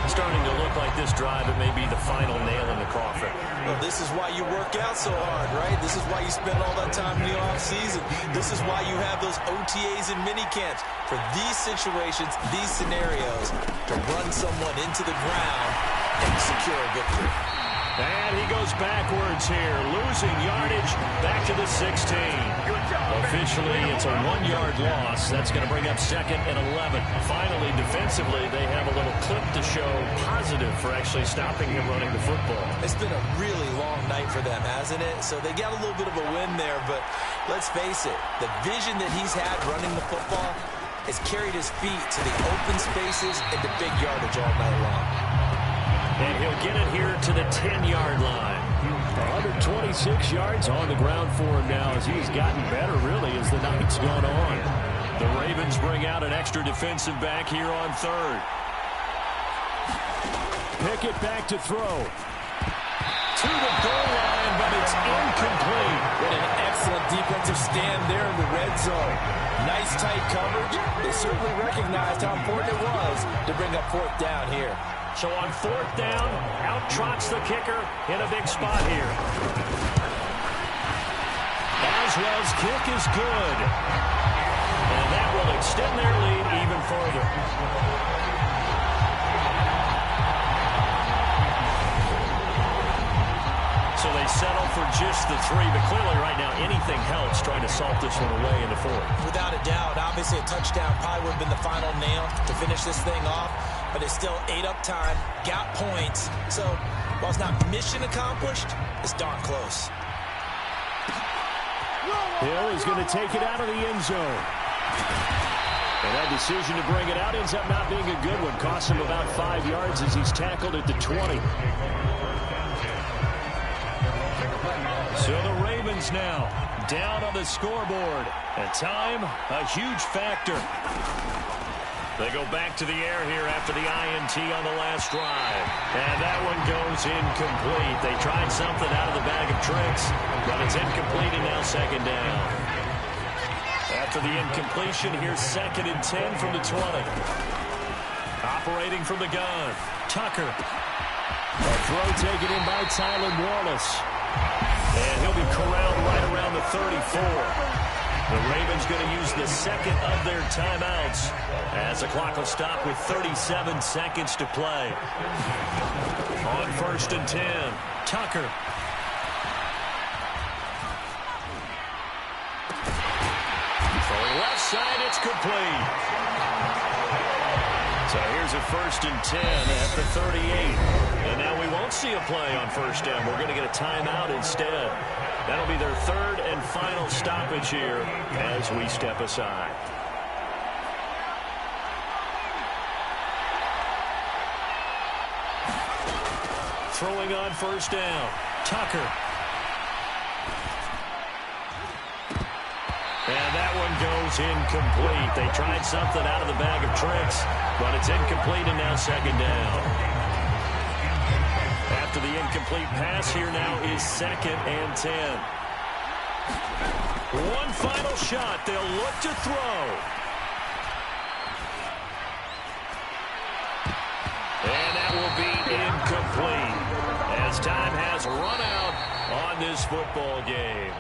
Starting to look like this drive, it may be the final nail in the coffin. Well, this is why you work out so hard, right? This is why you spend all that time in the offseason. This is why you have those OTAs and minicamps. For these situations, these scenarios, to run someone into the ground and secure a victory. And he goes backwards here, losing yardage back to the 16. Officially, it's a 1-yard loss. That's going to bring up 2nd and 11. Finally, defensively, they have a little clip to show positive for actually stopping him running the football. It's been a really long night for them, hasn't it? So they got a little bit of a win there, but let's face it, the vision that he's had running the football has carried his feet to the open spaces and the big yardage all night long. And he'll get it here to the 10-yard line. 126 yards on the ground for him now as he's gotten better, really, as the night's gone on. The Ravens bring out an extra defensive back here on 3rd. Pickett back to throw. To the goal line, but it's incomplete. What an excellent defensive stand there in the red zone. Nice tight coverage. They certainly recognized how important it was to bring up 4th down here. So on 4th down, out trots the kicker in a big spot here. Aswell's kick is good. And that will extend their lead even further. So they settle for just the 3, but clearly right now anything helps trying trying to salt this one away in the fourth. Without a doubt. Obviously, a touchdown probably would have been the final nail to finish this thing off, but it's still ate up time, got points. So, while it's not mission accomplished, it's darn close. Hill is going to take it out of the end zone. And that decision to bring it out ends up not being a good one. Costs him about 5 yards as he's tackled at the 20. So the Ravens now down on the scoreboard. And time, a huge factor. They go back to the air here after the INT on the last drive. And that one goes incomplete. They tried something out of the bag of tricks, but it's incomplete and now second down. After the incompletion, here's 2nd and 10 from the 20. Operating from the gun, Tucker. A throw taken in by Tylan Wallace. And he'll be corralled right around the 34. The Ravens going to use the second of their timeouts as the clock will stop with 37 seconds to play. On 1st and 10, Tucker. Throwing left side, it's complete. So here's a 1st and 10 at the 38. And now we won't see a play on 1st down. We're going to get a timeout instead. That'll be their 3rd and final stoppage here as we step aside. Throwing on 1st down, Tucker. And that one goes incomplete. They tried something out of the bag of tricks, but it's incomplete and now second down. After the incomplete pass, here now is 2nd and 10. One final shot. They'll look to throw. And that will be incomplete as time has run out on this football game.